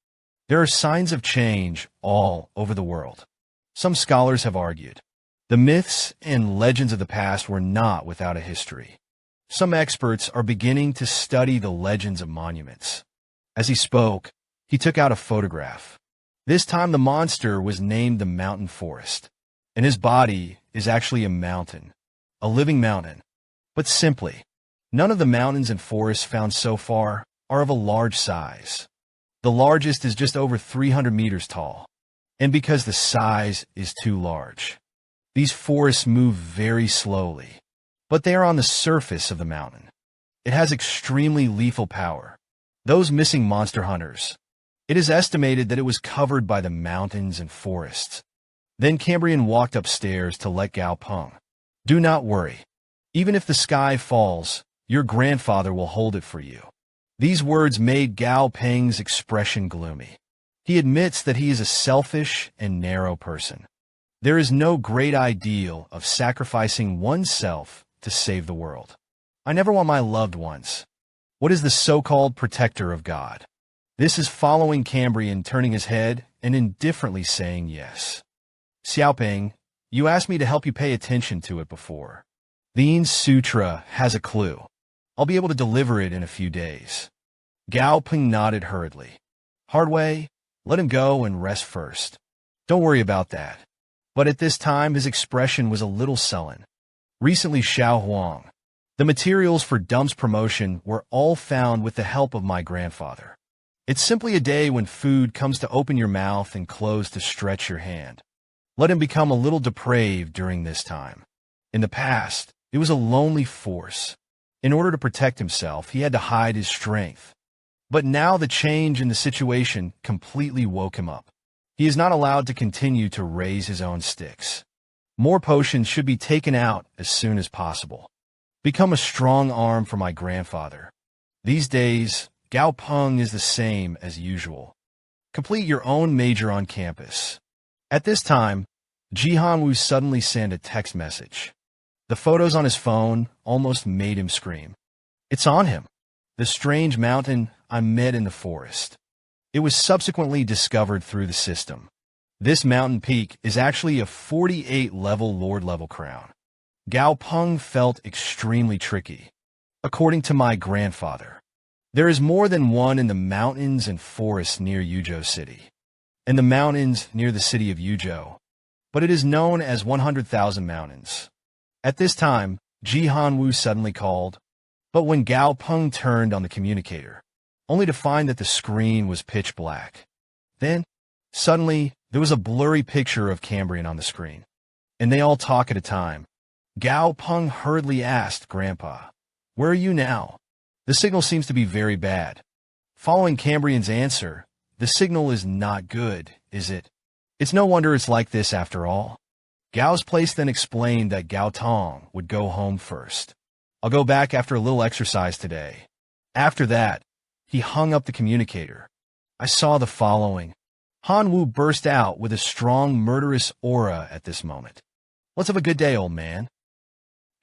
there are signs of change all over the world. Some scholars have argued the myths and legends of the past were not without a history. Some experts are beginning to study the legends of monuments. As he spoke, he took out a photograph. This time the monster was named the Mountain Forest, and his body is actually a mountain, a living mountain. But simply, none of the mountains and forests found so far are of a large size. The largest is just over 300 meters tall, and because the size is too large, these forests move very slowly, but they are on the surface of the mountain. It has extremely lethal power. Those missing monster hunters, it is estimated that it was covered by the mountains and forests. Then Cambrian walked upstairs to let Gao Peng. Do not worry. Even if the sky falls, your grandfather will hold it for you. These words made Gao Peng's expression gloomy. He admits that he is a selfish and narrow person. There is no great ideal of sacrificing oneself to save the world. I never want my loved ones. What is the so-called protector of God? This is following Cambrian turning his head and indifferently saying yes. Xiaoping, you asked me to help you pay attention to it before. The Yin Sutra has a clue. I'll be able to deliver it in a few days. Gao Peng nodded hurriedly. Hard way, let him go and rest first. Don't worry about that. But at this time his expression was a little sullen. Recently Xiao Huang. The materials for Dump's promotion were all found with the help of my grandfather. It's simply a day when food comes to open your mouth and close to stretch your hand. Let him become a little depraved during this time. In the past, it was a lonely force. In order to protect himself, he had to hide his strength. But now the change in the situation completely woke him up. He is not allowed to continue to raise his own sticks. More potions should be taken out as soon as possible. Become a strong arm for my grandfather. These days, Gao Peng is the same as usual. Complete your own major on campus. At this time, Jihanwoo suddenly sent a text message. The photos on his phone almost made him scream. It's on him. The strange mountain I met in the forest. It was subsequently discovered through the system. This mountain peak is actually a 48-level Lord-level crown. Gao Peng felt extremely tricky. According to my grandfather, there is more than one in the mountains and forests near Yuzhou City, and the mountains near the city of Yuzhou, but it is known as 100,000 mountains. At this time, Jihanwoo suddenly called, but when Gao Peng turned on the communicator, only to find that the screen was pitch black. Then, suddenly, there was a blurry picture of Cambrian on the screen, and they all talk at a time. Gao Peng hurriedly asked Grandpa, "Where are you now? The signal seems to be very bad." Following Cambrian's answer, "The signal is not good, is it? It's no wonder it's like this after all." Gao's place then explained that Gao Tong would go home first. "I'll go back after a little exercise today." After that, he hung up the communicator. I saw the following. Hanwoo burst out with a strong murderous aura at this moment. "Let's have a good day, old man."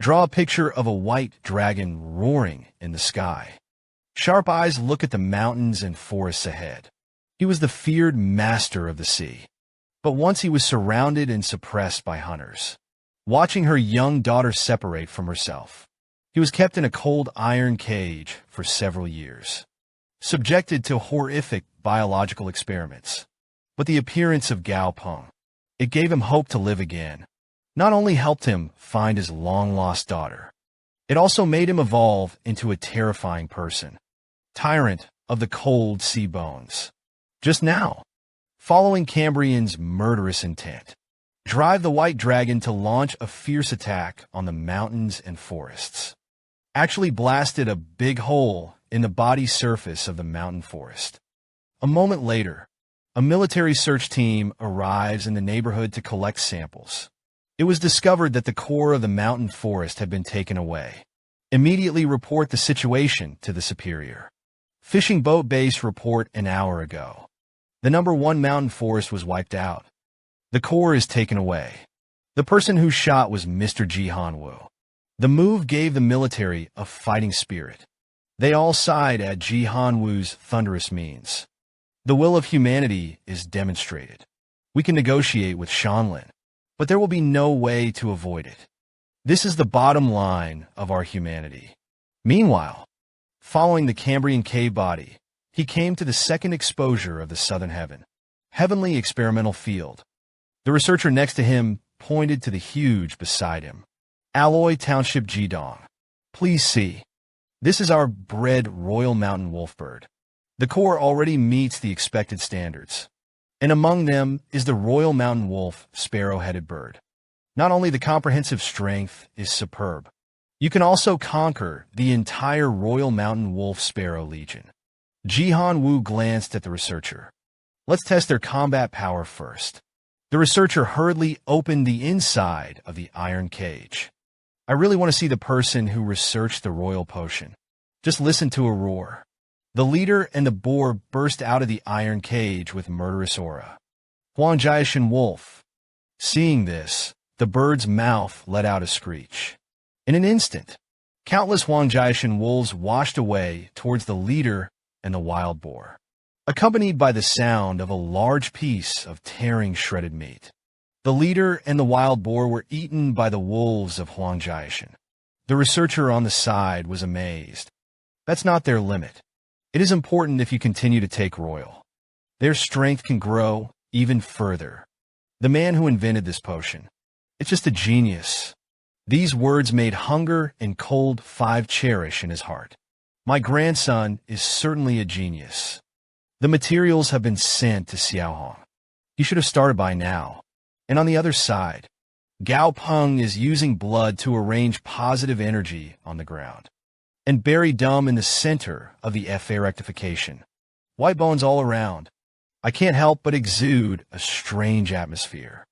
Draw a picture of a white dragon roaring in the sky. Sharp eyes look at the mountains and forests ahead. He was the feared master of the sea. But once he was surrounded and suppressed by hunters. Watching her young daughter separate from herself. He was kept in a cold iron cage for several years. Subjected to horrific biological experiments. But the appearance of Gao Peng, it gave him hope to live again. Not only helped him find his long-lost daughter, it also made him evolve into a terrifying person. Tyrant of the cold sea bones. Just now, following Cambrian's murderous intent, drive the white dragon to launch a fierce attack on the mountains and forests. Actually blasted a big hole in the body surface of the mountain forest. A moment later, a military search team arrives in the neighborhood to collect samples. It was discovered that the core of the mountain forest had been taken away. Immediately report the situation to the superior. Fishing boat base report an hour ago. The number 1 mountain forest was wiped out. The core is taken away. The person who shot was Mr. Jihanwoo. The move gave the military a fighting spirit. They all sighed at Jihanwoo's thunderous means. The will of humanity is demonstrated. We can negotiate with Shanlin, but there will be no way to avoid it. This is the bottom line of our humanity. Meanwhile, following the Cambrian cave body, he came to the second exposure of the southern heaven, heavenly experimental field. The researcher next to him pointed to the huge beside him. Alloy Township Jidong. Please see. This is our bred Royal Mountain Wolfbird. The core already meets the expected standards. And among them is the Royal Mountain Wolf sparrow-headed bird. Not only the comprehensive strength is superb, you can also conquer the entire Royal Mountain Wolf Sparrow Legion. Jihanwoo glanced at the researcher. Let's test their combat power first. The researcher hurriedly opened the inside of the iron cage. I really want to see the person who researched the royal potion. Just listen to a roar. The leader and the boar burst out of the iron cage with murderous aura. Huangjiashan wolf. Seeing this, the bird's mouth let out a screech. In an instant, countless Huangjiashan wolves washed away towards the leader and the wild boar, accompanied by the sound of a large piece of tearing shredded meat. The leader and the wild boar were eaten by the wolves of Huangjiashan. The researcher on the side was amazed. That's not their limit. It is important if you continue to take royal. Their strength can grow even further. The man who invented this potion, it's just a genius. These words made hunger and cold 5 cherish in his heart. My grandson is certainly a genius. The materials have been sent to Xiaohong. He should have started by now. And on the other side, Gao Peng is using blood to arrange positive energy on the ground. And bury dumb in the center of the FA rectification. White bones all around. I can't help but exude a strange atmosphere.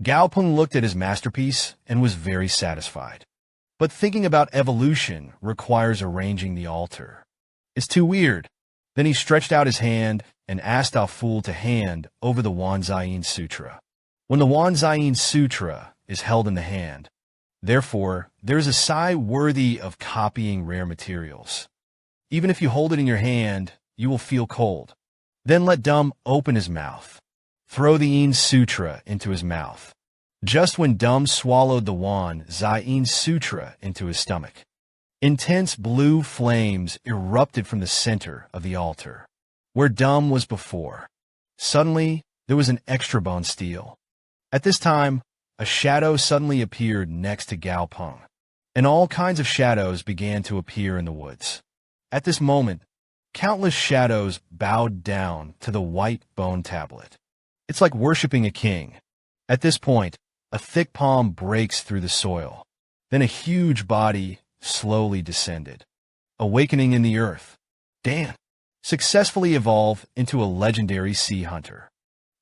Gao Peng looked at his masterpiece and was very satisfied. But thinking about evolution requires arranging the altar. It's too weird. Then he stretched out his hand and asked Ah Fool to hand over the Wanzayin Sutra. When the Wanzayin Sutra is held in the hand, therefore, there is a sai worthy of copying rare materials. Even if you hold it in your hand, you will feel cold. Then let Dum open his mouth. Throw the Yin Sutra into his mouth. Just when Dum swallowed the Wanzayin Sutra into his stomach, intense blue flames erupted from the center of the altar, where Dum was before. Suddenly, there was an extra bone steel. At this time, a shadow suddenly appeared next to Gao Peng, and all kinds of shadows began to appear in the woods. At this moment, countless shadows bowed down to the white bone tablet. It's like worshiping a king. At this point, a thick palm breaks through the soil. Then a huge body slowly descended, awakening in the earth. Dan successfully evolved into a legendary sea hunter.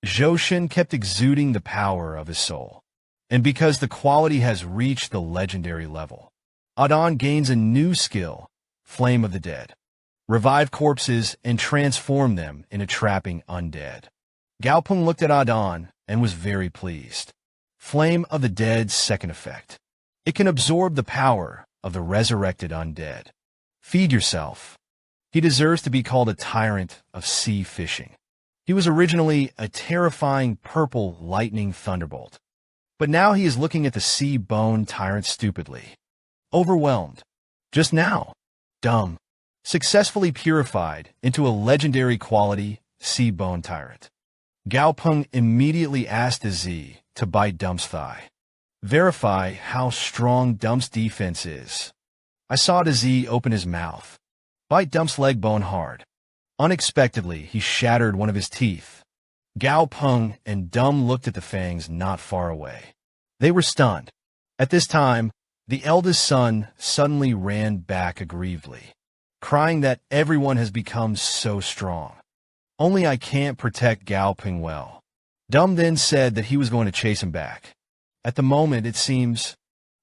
Zhoushan kept exuding the power of his soul. And because the quality has reached the legendary level, Adon gains a new skill, Flame of the Dead. Revive corpses and transform them into trapping undead. Gao Peng looked at Adon and was very pleased. Flame of the Dead's second effect. It can absorb the power of the resurrected undead. Feed yourself. He deserves to be called a tyrant of sea fishing. He was originally a terrifying purple lightning thunderbolt. But now he is looking at the sea bone tyrant stupidly. Overwhelmed. Just now, Dum successfully purified into a legendary quality sea bone tyrant. Gao Peng immediately asked the Z to bite Dum's thigh. Verify how strong Dum's defense is. I saw the Z open his mouth. Bite Dum's leg bone hard. Unexpectedly, he shattered one of his teeth. Gao Peng and Dum looked at the fangs not far away. They were stunned. At this time, the eldest son suddenly ran back aggrievedly, crying that everyone has become so strong. Only I can't protect Gao Peng well. Dum then said that he was going to chase him back. At the moment, it seems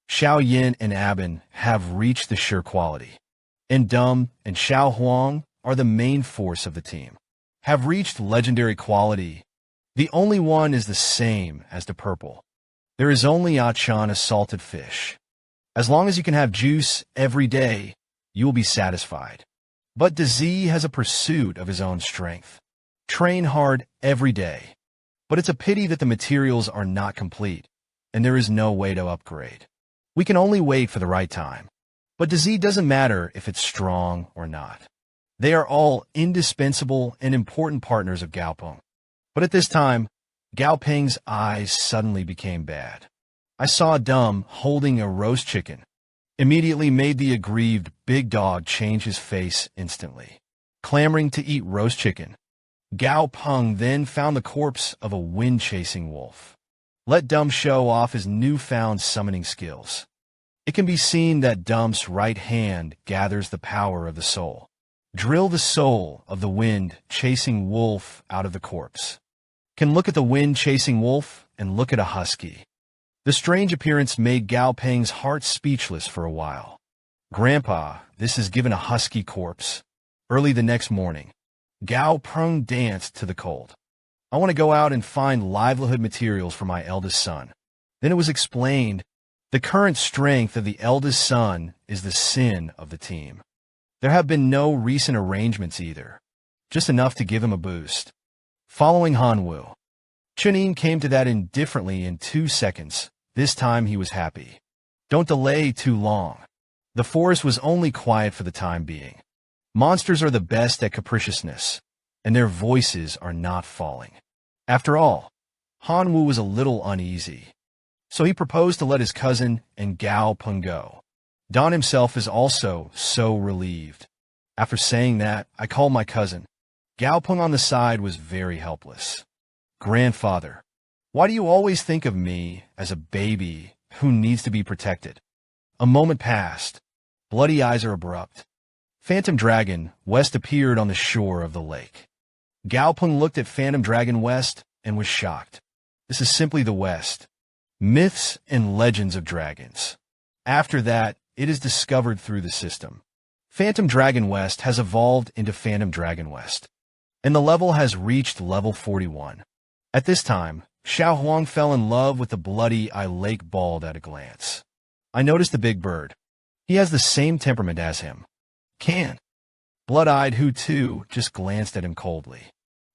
Xiao Yin and Abin have reached the sure quality, and Dum and Xiao Huang are the main force of the team, have reached legendary quality. The only one is the same as the purple. There is only Achan, a salted fish. As long as you can have juice every day, you will be satisfied. But Dazi has a pursuit of his own strength. Train hard every day. But it's a pity that the materials are not complete, and there is no way to upgrade. We can only wait for the right time. But Dazi doesn't matter if it's strong or not. They are all indispensable and important partners of Gao Peng. But at this time, Gao Peng's eyes suddenly became bad. I saw Dum holding a roast chicken. Immediately made the aggrieved big dog change his face instantly, clamoring to eat roast chicken. Gao Peng then found the corpse of a wind-chasing wolf. Let Dum show off his newfound summoning skills. It can be seen that Dum's right hand gathers the power of the soul. Drill the soul of the wind-chasing wolf out of the corpse. Can look at the wind-chasing wolf and look at a husky. The strange appearance made Gao Peng's heart speechless for a while. Grandpa, this is given a husky corpse. Early the next morning, Gao Peng danced to the cold. I want to go out and find livelihood materials for my eldest son. Then it was explained, the current strength of the eldest son is the sin of the team. There have been no recent arrangements either, just enough to give him a boost. Following Hanwu, Chunin came to that indifferently in 2 seconds. This time he was happy. Don't delay too long. The forest was only quiet for the time being. Monsters are the best at capriciousness, and their voices are not falling. After all, Hanwu was a little uneasy, so he proposed to let his cousin and Gao Peng go. Don himself is also so relieved. After saying that, I called my cousin. Gao Peng on the side was very helpless. Grandfather, why do you always think of me as a baby who needs to be protected? A moment passed. Bloody eyes are abrupt. Phantom Dragon West appeared on the shore of the lake. Gao Peng looked at Phantom Dragon West and was shocked. This is simply the West. Myths and legends of dragons. After that, it is discovered through the system. Phantom Dragon West has evolved into Phantom Dragon West, and the level has reached level 41. At this time, Xiao Huang fell in love with the bloody lake bald at a glance. I noticed the big bird. He has the same temperament as him. Can. Blood-eyed Hu too just glanced at him coldly.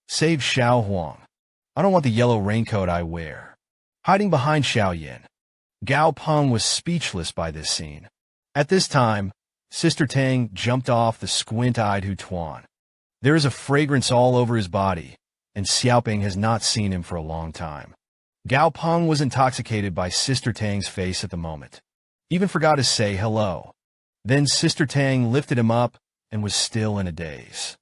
Save Xiao Huang. I don't want the yellow raincoat I wear. Hiding behind Xiao Yin. Gao Peng was speechless by this scene. At this time, Sister Tang jumped off the squint-eyed Hu Tuan. There is a fragrance all over his body, and Xiaoping has not seen him for a long time. Gao Peng was intoxicated by Sister Tang's face at the moment. Even forgot to say hello. Then Sister Tang lifted him up and was still in a daze.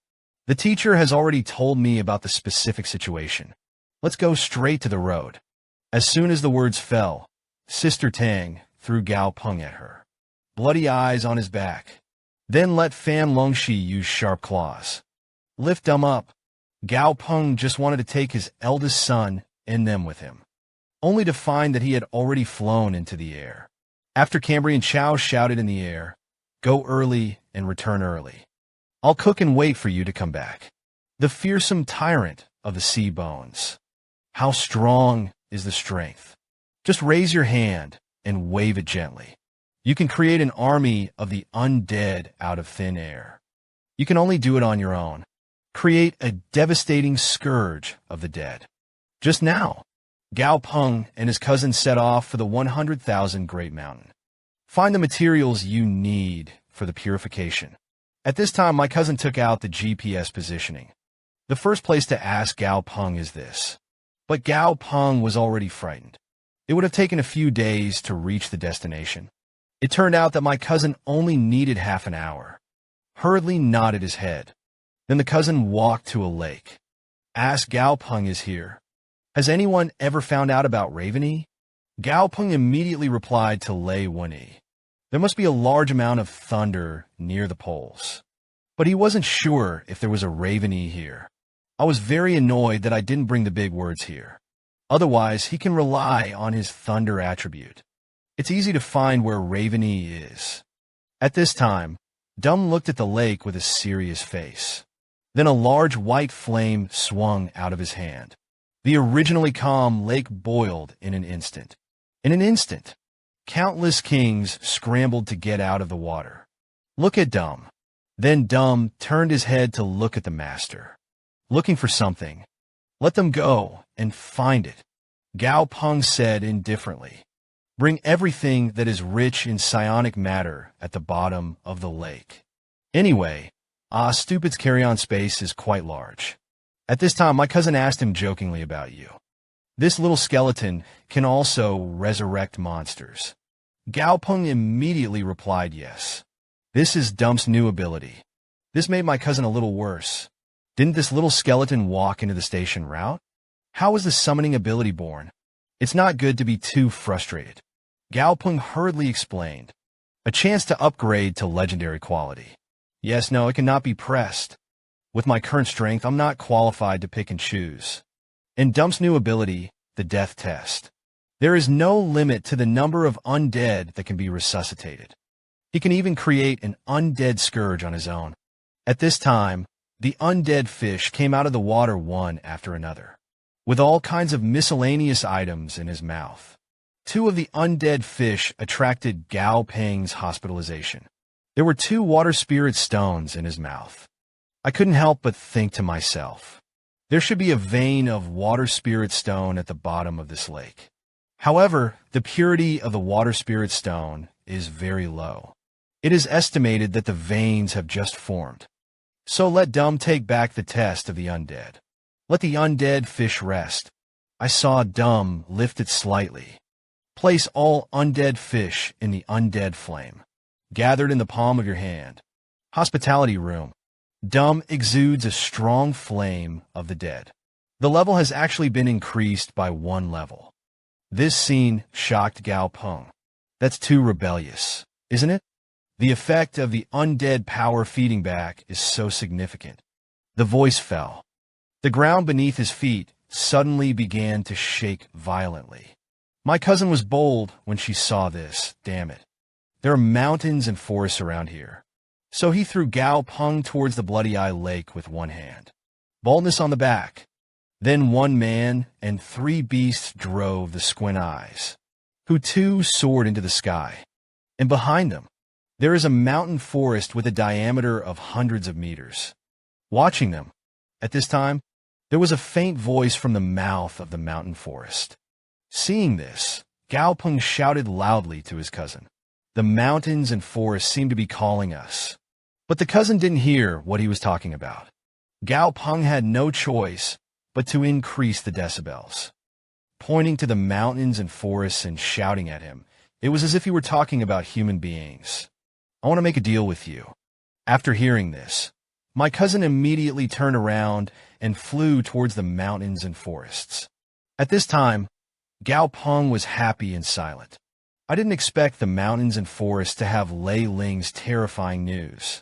The teacher has already told me about the specific situation. Let's go straight to the road. As soon as the words fell, Sister Tang threw Gao Peng at her. Bloody eyes on his back. Then let Fan Longxi use sharp claws. Lift them up. Gao Peng just wanted to take his eldest son and them with him, only to find that he had already flown into the air. After Cambrian Chow shouted in the air, "Go early and return early. I'll cook and wait for you to come back." The fearsome tyrant of the sea bones. How strong is the strength? Just raise your hand and wave it gently. You can create an army of the undead out of thin air. You can only do it on your own. Create a devastating scourge of the dead. Just now, Gao Peng and his cousin set off for the 100,000 Great Mountain. Find the materials you need for the purification. At this time, my cousin took out the GPS positioning. The first place to ask Gao Peng is this. But Gao Peng was already frightened. It would have taken a few days to reach the destination. It turned out that my cousin only needed half an hour. Hurriedly nodded his head. Then the cousin walked to a lake. Ask Gao Peng is here. Has anyone ever found out about Raveny? Gao Peng immediately replied to Lei Wenyi. There must be a large amount of thunder near the poles. But he wasn't sure if there was a Raveny here. I was very annoyed that I didn't bring the big words here. Otherwise, he can rely on his thunder attribute. It's easy to find where Raveny is. At this time, Dum looked at the lake with a serious face. Then a large white flame swung out of his hand. The originally calm lake boiled in an instant. In an instant, countless kings scrambled to get out of the water. Look at Dum. Then Dum turned his head to look at the master. Looking for something. Let them go and find it. Gao Peng said indifferently. Bring everything that is rich in psionic matter at the bottom of the lake. Anyway, Stupid's carry-on space is quite large. At this time, my cousin asked him jokingly about you. This little skeleton can also resurrect monsters. Gao Peng immediately replied yes. This is Dump's new ability. This made my cousin a little worse. Didn't this little skeleton walk into the station route? How was the summoning ability born? It's not good to be too frustrated. Gao Peng hurriedly explained. A chance to upgrade to legendary quality. Yes, no, it cannot be pressed. With my current strength, I'm not qualified to pick and choose. In Dump's new ability, the death test, there is no limit to the number of undead that can be resuscitated. He can even create an undead scourge on his own. At this time, the undead fish came out of the water one after another, with all kinds of miscellaneous items in his mouth. Two of the undead fish attracted Gao Peng's hospitalization. There were 2 water spirit stones in his mouth. I couldn't help but think to myself, there should be a vein of water spirit stone at the bottom of this lake. However, the purity of the water spirit stone is very low. It is estimated that the veins have just formed. So let Dum take back the test of the undead. Let the undead fish rest. I saw Dum lift it slightly. Place all undead fish in the undead flame, gathered in the palm of your hand. Hospitality room. Dum exudes a strong flame of the dead. The level has actually been increased by 1 level. This scene shocked Gao Peng. That's too rebellious, isn't it? The effect of the undead power feeding back is so significant. The voice fell. The ground beneath his feet suddenly began to shake violently. My cousin was bold when she saw this, damn it. There are mountains and forests around here. So he threw Gao Peng towards the Bloody Eye Lake with one hand, boldness on the back. Then one man and 3 beasts drove the squint eyes, who too soared into the sky. And behind them, there is a mountain forest with a diameter of hundreds of meters. Watching them, at this time, there was a faint voice from the mouth of the mountain forest. Seeing this, Gao Peng shouted loudly to his cousin. The mountains and forests seem to be calling us. But the cousin didn't hear what he was talking about. Gao Peng had no choice but to increase the decibels. Pointing to the mountains and forests and shouting at him, it was as if he were talking about human beings. I want to make a deal with you. After hearing this, my cousin immediately turned around and flew towards the mountains and forests. At this time, Gao Peng was happy and silent. I didn't expect the mountains and forests to have Lei Ling's terrifying news.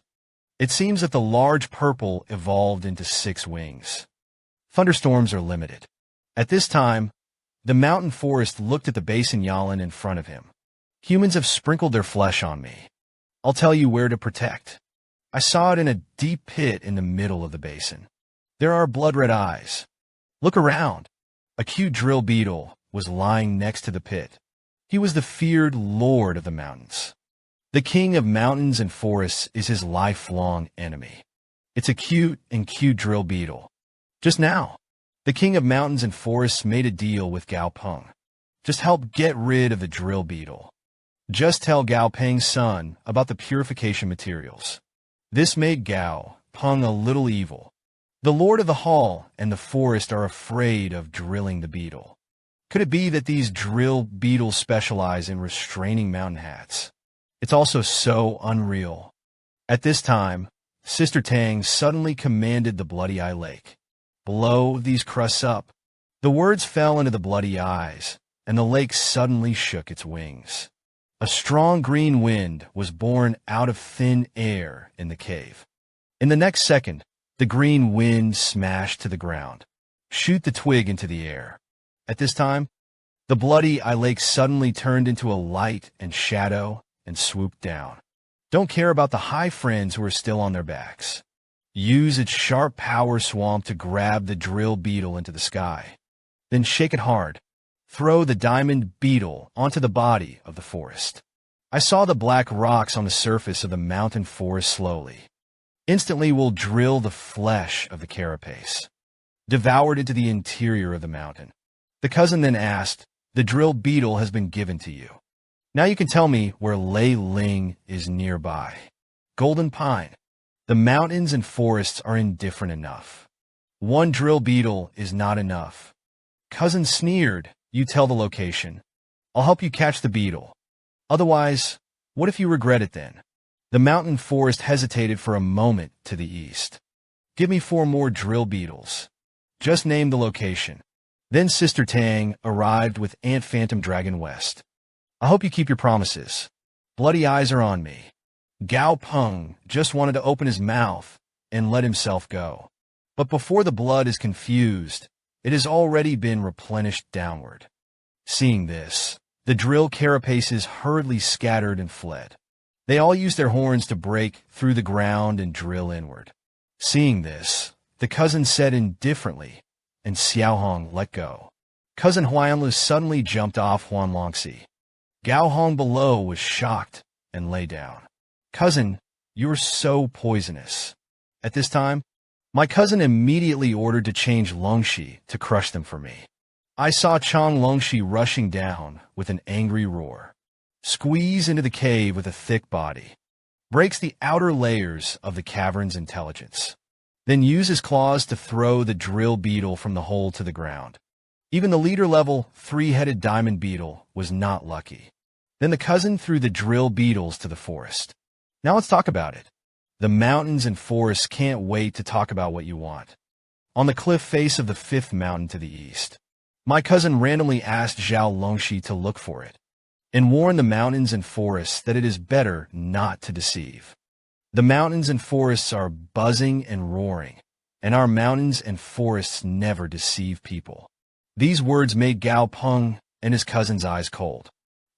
It seems that the large purple evolved into 6 wings. Thunderstorms are limited. At this time, the mountain forest looked at the basin Yalan in front of him. Humans have sprinkled their flesh on me. I'll tell you where to protect. I saw it in a deep pit in the middle of the basin. There are blood-red eyes. Look around. A cute drill beetle was lying next to the pit. He was the feared lord of the mountains. The king of mountains and forests is his lifelong enemy. It's a cute drill beetle. Just now, the king of mountains and forests made a deal with Gao Peng. Just help get rid of the drill beetle. Just tell Gao Peng's son about the purification materials. This made Gao Peng a little evil. The lord of the hall and the forest are afraid of drilling the beetle. Could it be that these drill beetles specialize in restraining mountain hats? It's also so unreal. At this time, Sister Tang suddenly commanded the Bloody Eye Lake. Blow these crusts up. The words fell into the bloody eyes, and the lake suddenly shook its wings. A strong green wind was born out of thin air in the cave. In the next second, the green wind smashed to the ground. Shoot the twig into the air. At this time, the Bloody Eye Lake suddenly turned into a light and shadow and swooped down. Don't care about the high friends who are still on their backs. Use its sharp power swamp to grab the drill beetle into the sky. Then shake it hard. Throw the diamond beetle onto the body of the forest. I saw the black rocks on the surface of the mountain forest slowly. Instantly will drill the flesh of the carapace, devoured into the interior of the mountain. The cousin then asked, the drill beetle has been given to you. Now you can tell me where Lei Ling is nearby. Golden Pine. The mountains and forests are indifferent enough. One drill beetle is not enough. Cousin sneered, you tell the location. I'll help you catch the beetle. Otherwise, what if you regret it then? The mountain forest hesitated for a moment to the east. Give me 4 more drill beetles. Just name the location. Then Sister Tang arrived with Ant Phantom Dragon West. I hope you keep your promises. Bloody eyes are on me. Gao Peng just wanted to open his mouth and let himself go. But before the blood is confused, it has already been replenished downward. Seeing this, the drill carapaces hurriedly scattered and fled. They all used their horns to break through the ground and drill inward. Seeing this, the cousin said indifferently, and Xiao Hong let go. Cousin Huanlu suddenly jumped off Huan Longxi. Gao Hong below was shocked and lay down. Cousin, you are so poisonous. At this time, my cousin immediately ordered to change Longxi to crush them for me. I saw Chang Longxi rushing down with an angry roar. Squeeze into the cave with a thick body. Breaks the outer layers of the cavern's intelligence. Then use his claws to throw the drill beetle from the hole to the ground. Even the leader-level, 3-headed diamond beetle was not lucky. Then the cousin threw the drill beetles to the forest. Now let's talk about it. The mountains and forests can't wait to talk about what you want. On the cliff face of the 5th mountain to the east, my cousin randomly asked Zhao Longxi to look for it, and warn the mountains and forests that it is better not to deceive. The mountains and forests are buzzing and roaring, and our mountains and forests never deceive people. These words made Gao Peng and his cousin's eyes cold.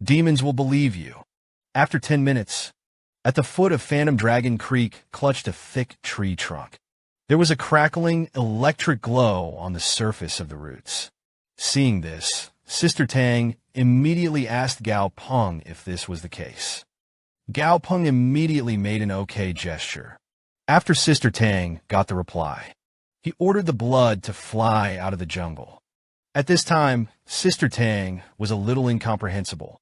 Demons will believe you. After 10 minutes, At the foot of Phantom Dragon Creek clutched a thick tree trunk. There was a crackling, electric glow on the surface of the roots. Seeing this, Sister Tang immediately asked Gao Peng if this was the case. Gao Peng immediately made an okay gesture. After Sister Tang got the reply, he ordered the blood to fly out of the jungle. At this time, Sister Tang was a little incomprehensible.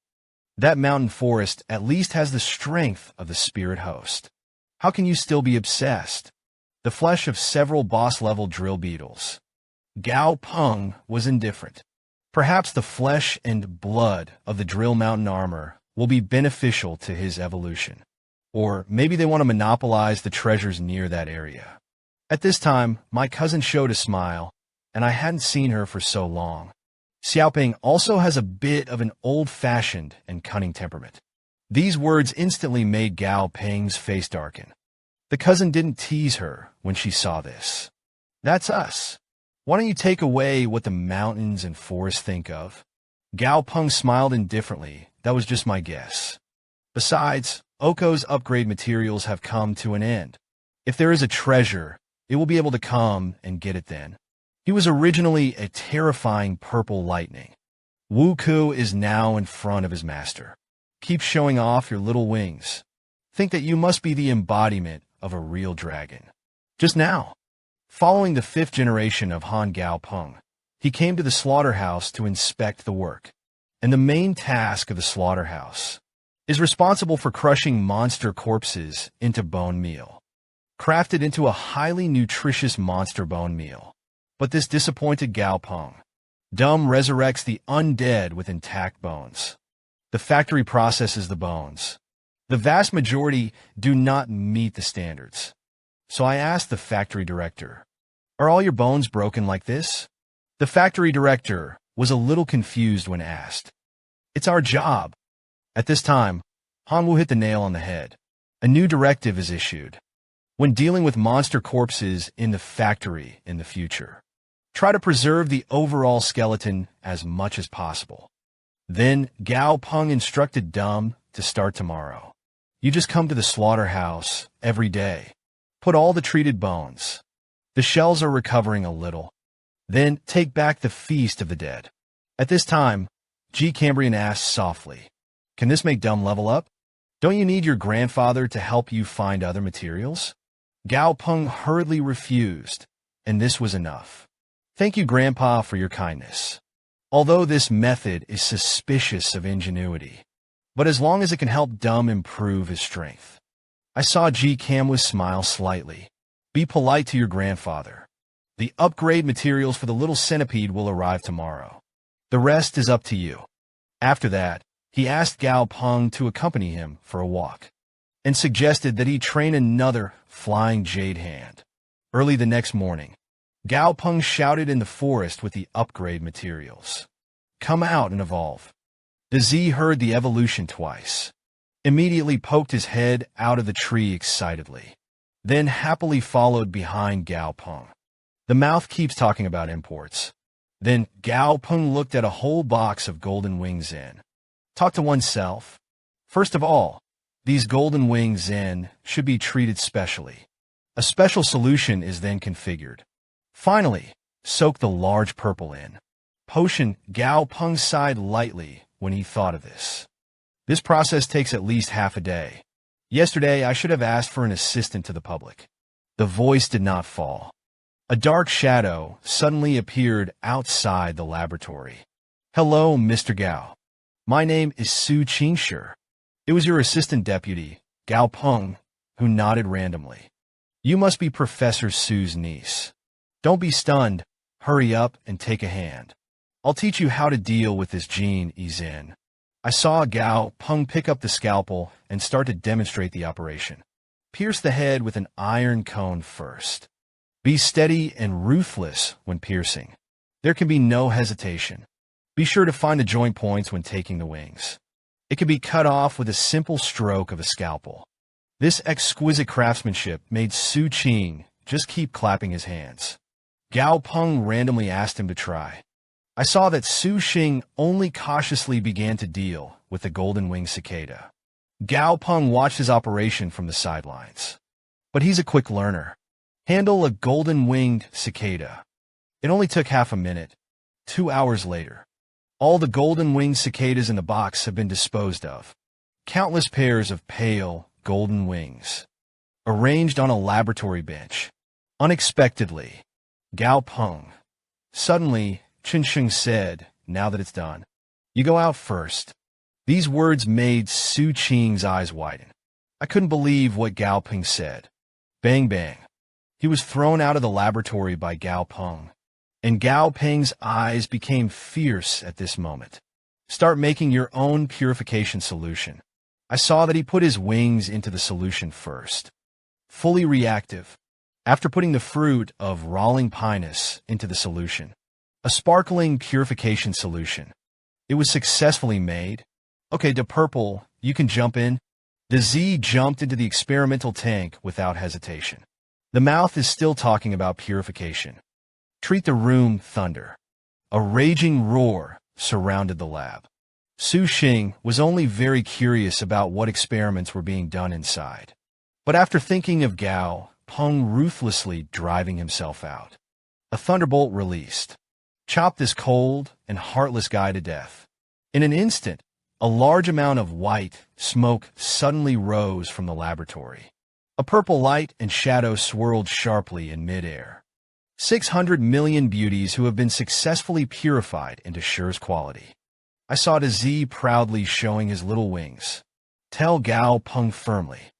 That mountain forest at least has the strength of the spirit host. How can you still be obsessed? The flesh of several boss-level drill beetles. Gao Peng was indifferent. Perhaps the flesh and blood of the drill mountain armor will be beneficial to his evolution. Or maybe they want to monopolize the treasures near that area. At this time, my cousin showed a smile, and I hadn't seen her for so long. Xiaoping also has a bit of an old-fashioned and cunning temperament. These words instantly made Gao Peng's face darken. The cousin didn't tease her when she saw this. That's us. Why don't you take away what the mountains and forests think of? Gao Peng smiled indifferently. That was just my guess. Besides, Oko's upgrade materials have come to an end. If there is a treasure, it will be able to come and get it then. He was originally a terrifying purple lightning. Wu Ku is now in front of his master. Keep showing off your little wings. Think that you must be the embodiment of a real dragon. Just now, following the 5th generation of Han Gao Peng, he came to the slaughterhouse to inspect the work. And the main task of the slaughterhouse is responsible for crushing monster corpses into bone meal, crafted into a highly nutritious monster bone meal. But this disappointed Gao Peng. Dumb resurrects the undead with intact bones. The factory processes the bones. The vast majority do not meet the standards. So I asked the factory director, "Are all your bones broken like this?" The factory director was a little confused when asked. "It's our job." At this time, Hanwu hit the nail on the head. A new directive is issued. When dealing with monster corpses in the factory in the future, try to preserve the overall skeleton as much as possible. Then Gao Peng instructed Dumb to start tomorrow. You just come to the slaughterhouse every day. Put all the treated bones. The shells are recovering a little. Then take back the feast of the dead. At this time, G. Cambrian asked softly, "Can this make Dumb level up? Don't you need your grandfather to help you find other materials?" Gao Peng hurriedly refused, and this was enough. "Thank you, Grandpa, for your kindness. Although this method is suspicious of ingenuity, but as long as it can help Dumb improve his strength." I saw G. Camwa smile slightly. "Be polite to your grandfather. The upgrade materials for the little centipede will arrive tomorrow. The rest is up to you." After that, he asked Gao Peng to accompany him for a walk, and suggested that he train another flying jade hand. Early the next morning, Gao Peng shouted in the forest with the upgrade materials. "Come out and evolve." The Z heard the evolution twice, immediately poked his head out of the tree excitedly, then happily followed behind Gao Peng. The mouth keeps talking about imports. Then Gao Peng looked at a whole box of golden wing Zen. Talk to oneself. First of all, these golden wing Zen should be treated specially. A special solution is then configured. Finally, soak the large purple in. Potion. Gao Peng sighed lightly when he thought of this. This process takes at least half a day. Yesterday, I should have asked for an assistant to the public. The voice did not fall. A dark shadow suddenly appeared outside the laboratory. "Hello, Mr. Gao. My name is Su Qingshi. It was your assistant deputy, Gao Peng, who nodded randomly. You must be Professor Su's niece. Don't be stunned. Hurry up and take a hand. I'll teach you how to deal with this gene Zen." I saw Gao Peng pick up the scalpel and start to demonstrate the operation. Pierce the head with an iron cone first. Be steady and ruthless when piercing. There can be no hesitation. Be sure to find the joint points when taking the wings. It can be cut off with a simple stroke of a scalpel. This exquisite craftsmanship made Su Qing just keep clapping his hands. Gao Peng randomly asked him to try. I saw that Su Xing only cautiously began to deal with the golden winged cicada. Gao Peng watched his operation from the sidelines. But he's a quick learner. Handle a golden-winged cicada. It only took half a minute. 2 hours later, all the golden-winged cicadas in the box have been disposed of. Countless pairs of pale, golden wings, arranged on a laboratory bench. Unexpectedly, Gao Peng. Suddenly, Chen Sheng said, "Now that it's done, you go out first." These words made Su Qing's eyes widen. I couldn't believe what Gao Peng said. Bang bang. He was thrown out of the laboratory by Gao Peng, and Gao Peng's eyes became fierce at this moment. Start making your own purification solution. I saw that he put his wings into the solution first. Fully reactive. After putting the fruit of Rawling Pinus into the solution, a sparkling purification solution. It was successfully made. Okay, to purple, you can jump in. The Z jumped into the experimental tank without hesitation. The mouth is still talking about purification. Treat the room thunder. A raging roar surrounded the lab. Su Xing was only very curious about what experiments were being done inside. But after thinking of Gao Peng ruthlessly driving himself out, a thunderbolt released. Chop this cold and heartless guy to death. In an instant, a large amount of white smoke suddenly rose from the laboratory. A purple light and shadow swirled sharply in midair. 600 million beauties who have been successfully purified into Shure's quality. I saw the Z proudly showing his little wings. Tell Gao Peng firmly,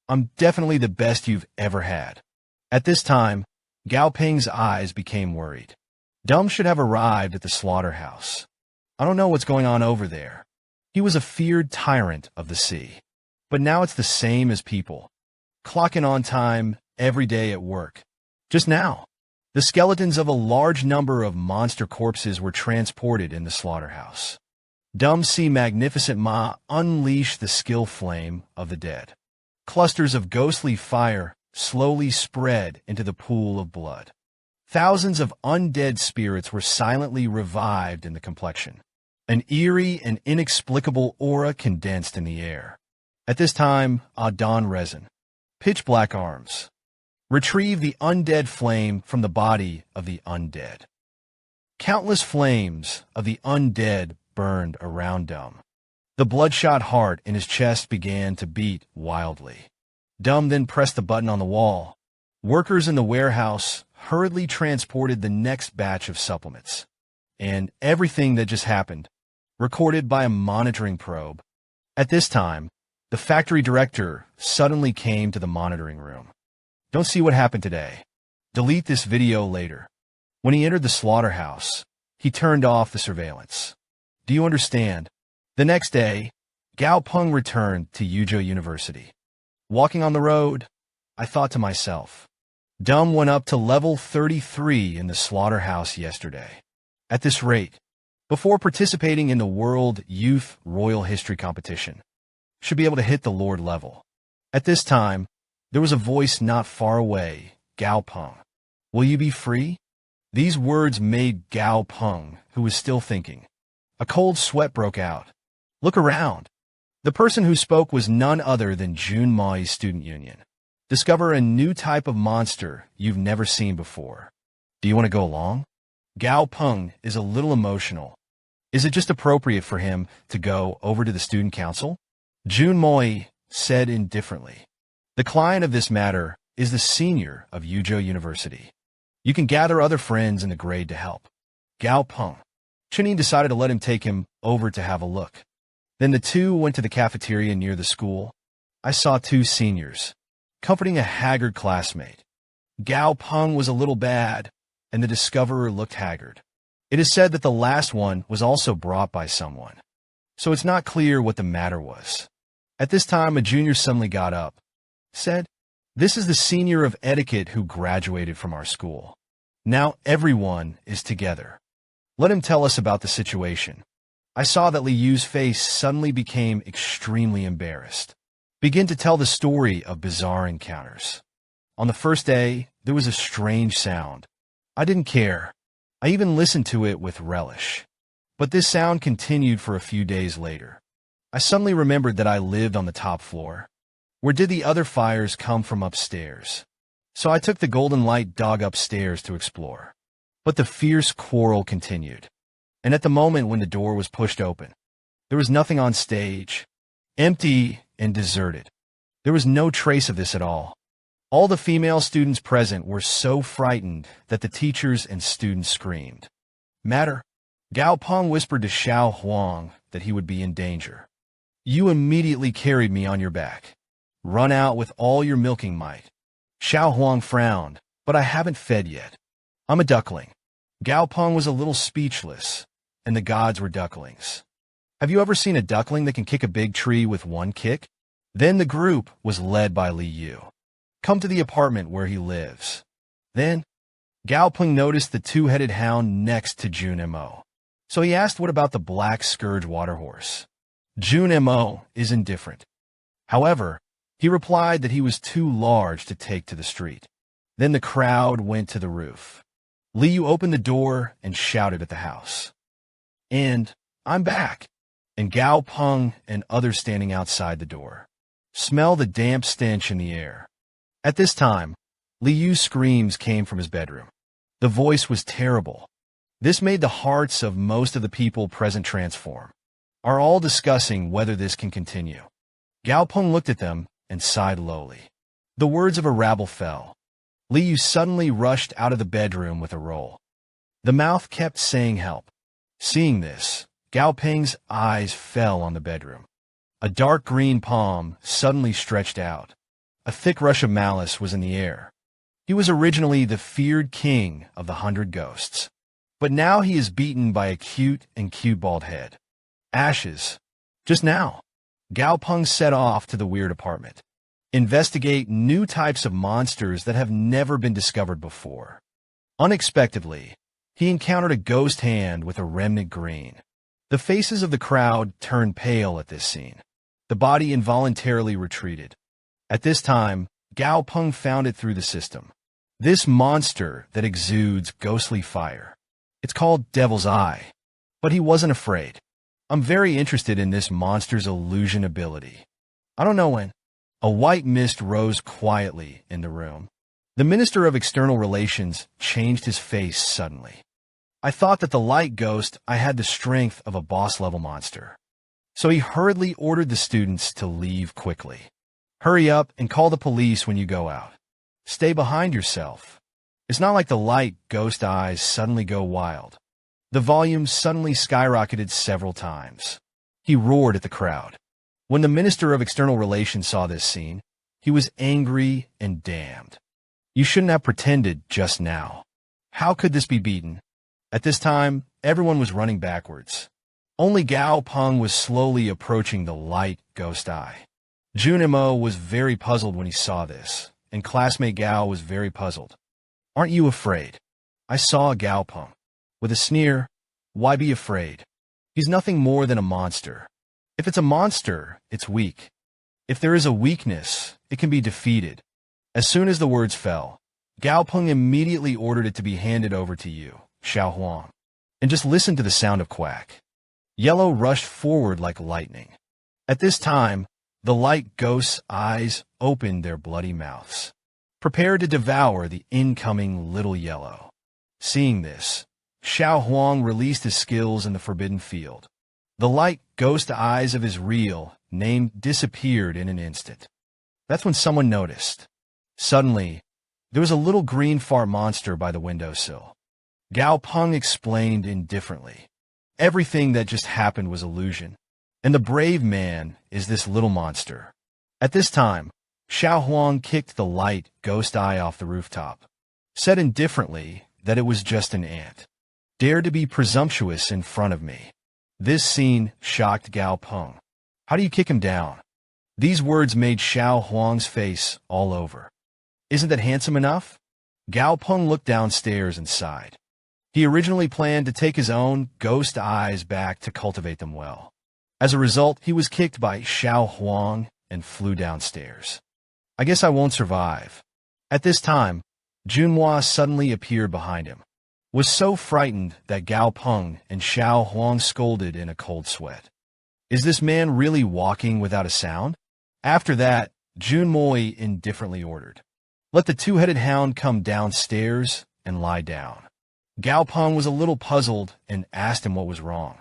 "I'm definitely the best you've ever had." At this time, Gao Peng's eyes became worried. Dumb should have arrived at the slaughterhouse. I don't know what's going on over there. He was a feared tyrant of the sea. But now it's the same as people. Clocking on time every day at work. Just now, the skeletons of a large number of monster corpses were transported in the slaughterhouse. Dumb see Magnificent Ma unleash the skill flame of the dead. Clusters of ghostly fire slowly spread into the pool of blood. Thousands of undead spirits were silently revived in the complexion. An eerie and inexplicable aura condensed in the air. At this time, Adon resin. Pitch-black arms. Retrieve the undead flame from the body of the undead. Countless flames of the undead burned around Dumb. The bloodshot heart in his chest began to beat wildly. Dumb then pressed the button on the wall. Workers in the warehouse hurriedly transported the next batch of supplements. And everything that just happened, recorded by a monitoring probe. At this time, the factory director suddenly came to the monitoring room. Don't see what happened today. Delete this video later. When he entered the slaughterhouse, he turned off the surveillance. Do you understand? The next day, Gao Peng returned to Yuzhou University. Walking on the road, I thought to myself, Dumb went up to level 33 in the slaughterhouse yesterday. At this rate, before participating in the World Youth Royal History Competition, should be able to hit the Lord level. At this time, there was a voice not far away, Gao Peng. Will you be free? These words made Gao Peng, who was still thinking. A cold sweat broke out. Look around. The person who spoke was none other than Jun Mai's student union. Discover a new type of monster you've never seen before. Do you want to go along? Gao Peng is a little emotional. Is it just appropriate for him to go over to the student council? Jun Moi said indifferently. The client of this matter is the senior of Yuzhou University. You can gather other friends in the grade to help. Gao Peng. Chenin decided to let him take him over to have a look. Then the two went to the cafeteria near the school. I saw two seniors, comforting a haggard classmate. Gao Peng was a little bad, and the discoverer looked haggard. It is said that the last one was also brought by someone, so it's not clear what the matter was. At this time, a junior suddenly got up, said, "This is the senior of etiquette who graduated from our school. Now everyone is together. Let him tell us about the situation." I saw that Li Yu's face suddenly became extremely embarrassed. Begin to tell the story of bizarre encounters. On the first day, there was a strange sound. I didn't care. I even listened to it with relish. But this sound continued for a few days later. I suddenly remembered that I lived on the top floor. Where did the other fires come from upstairs? So I took the golden light dog upstairs to explore. But the fierce quarrel continued. And at the moment when the door was pushed open, there was nothing on stage. Empty and deserted. There was no trace of this at all. All the female students present were so frightened that the teachers and students screamed. Matter? Gao Peng whispered to Xiao Huang that he would be in danger. You immediately carried me on your back. Run out with all your milking might. Xiao Huang frowned, but I haven't fed yet. I'm a duckling. Gao Peng was a little speechless, and the gods were ducklings. Have you ever seen a duckling that can kick a big tree with one kick? Then the group was led by Li Yu. Come to the apartment where he lives. Then, Gao Peng noticed the two-headed hound next to Jun Mo. So he asked what about the black scourge water horse. Jun Mo is indifferent. However, he replied that he was too large to take to the street. Then the crowd went to the roof. Li Yu opened the door and shouted at the house. And I'm back. And Gao Peng and others standing outside the door. Smell the damp stench in the air. At this time, Li Yu's screams came from his bedroom. The voice was terrible. This made the hearts of most of the people present transform. Are all discussing whether this can continue. Gao Peng looked at them and sighed lowly. The words of a rabble fell. Li Yu suddenly rushed out of the bedroom with a roll. The mouth kept saying help. Seeing this, Gao Peng's eyes fell on the bedroom. A dark green palm suddenly stretched out. A thick rush of malice was in the air. He was originally the feared king of the 100 ghosts. But now he is beaten by a cute bald head. Ashes. Just now. Gao Peng set off to the weird apartment. Investigate new types of monsters that have never been discovered before. Unexpectedly, he encountered a ghost hand with a remnant green. The faces of the crowd turned pale at this scene. The body involuntarily retreated. At this time, Gao Peng found it through the system. This monster that exudes ghostly fire. It's called Devil's Eye. But he wasn't afraid. I'm very interested in this monster's illusion ability. I don't know when. A white mist rose quietly in the room. The Minister of External Relations changed his face suddenly. I thought that the light ghost I had the strength of a boss-level monster. So he hurriedly ordered the students to leave quickly. Hurry up and call the police when you go out. Stay behind yourself. It's not like the light ghost eyes suddenly go wild. The volume suddenly skyrocketed several times. He roared at the crowd. When the Minister of External Relations saw this scene, he was angry and damned. You shouldn't have pretended just now. How could this be beaten? At this time, everyone was running backwards. Only Gao Peng was slowly approaching the light ghost eye. Jun Mo was very puzzled when he saw this, and classmate Gao was very puzzled. Aren't you afraid? I saw Gao Peng. With a sneer, why be afraid? He's nothing more than a monster. If it's a monster, it's weak. If there is a weakness, it can be defeated. As soon as the words fell, Gao Peng immediately ordered it to be handed over to you, Xiao Huang. And just listen to the sound of quack. Yellow rushed forward like lightning. At this time, the light ghost's eyes opened their bloody mouths, prepared to devour the incoming little yellow. Seeing this, Xiao Huang released his skills in the forbidden field. The light ghost eyes of his real name disappeared in an instant. That's when someone noticed. Suddenly, there was a little green fart monster by the windowsill. Gao Peng explained indifferently. Everything that just happened was illusion, and the brave man is this little monster. At this time, Xiao Huang kicked the light ghost eye off the rooftop, said indifferently that it was just an ant. Dared to be presumptuous in front of me. This scene shocked Gao Peng. How do you kick him down? These words made Xiao Huang's face all over. Isn't that handsome enough? Gao Peng looked downstairs and sighed. He originally planned to take his own ghost eyes back to cultivate them well. As a result, he was kicked by Xiao Huang and flew downstairs. I guess I won't survive. At this time, Junhua suddenly appeared behind him. Was so frightened that Gao Peng and Xiao Huang scolded in a cold sweat. Is this man really walking without a sound? After that, Junmoi indifferently ordered, "Let the two-headed hound come downstairs and lie down." Gao Peng was a little puzzled and asked him what was wrong.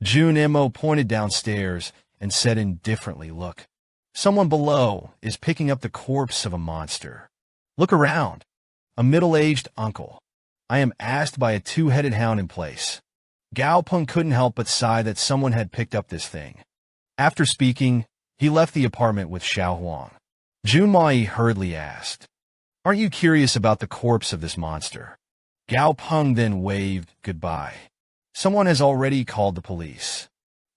Mo pointed downstairs and said indifferently, "Look, someone below is picking up the corpse of a monster. Look around." A middle-aged uncle. "I am asked by a two-headed hound in place." Gao Peng couldn't help but sigh that someone had picked up this thing. After speaking, he left the apartment with Xiao Huang. Junmai hurriedly asked, "Aren't you curious about the corpse of this monster?" Gao Peng then waved goodbye. "Someone has already called the police.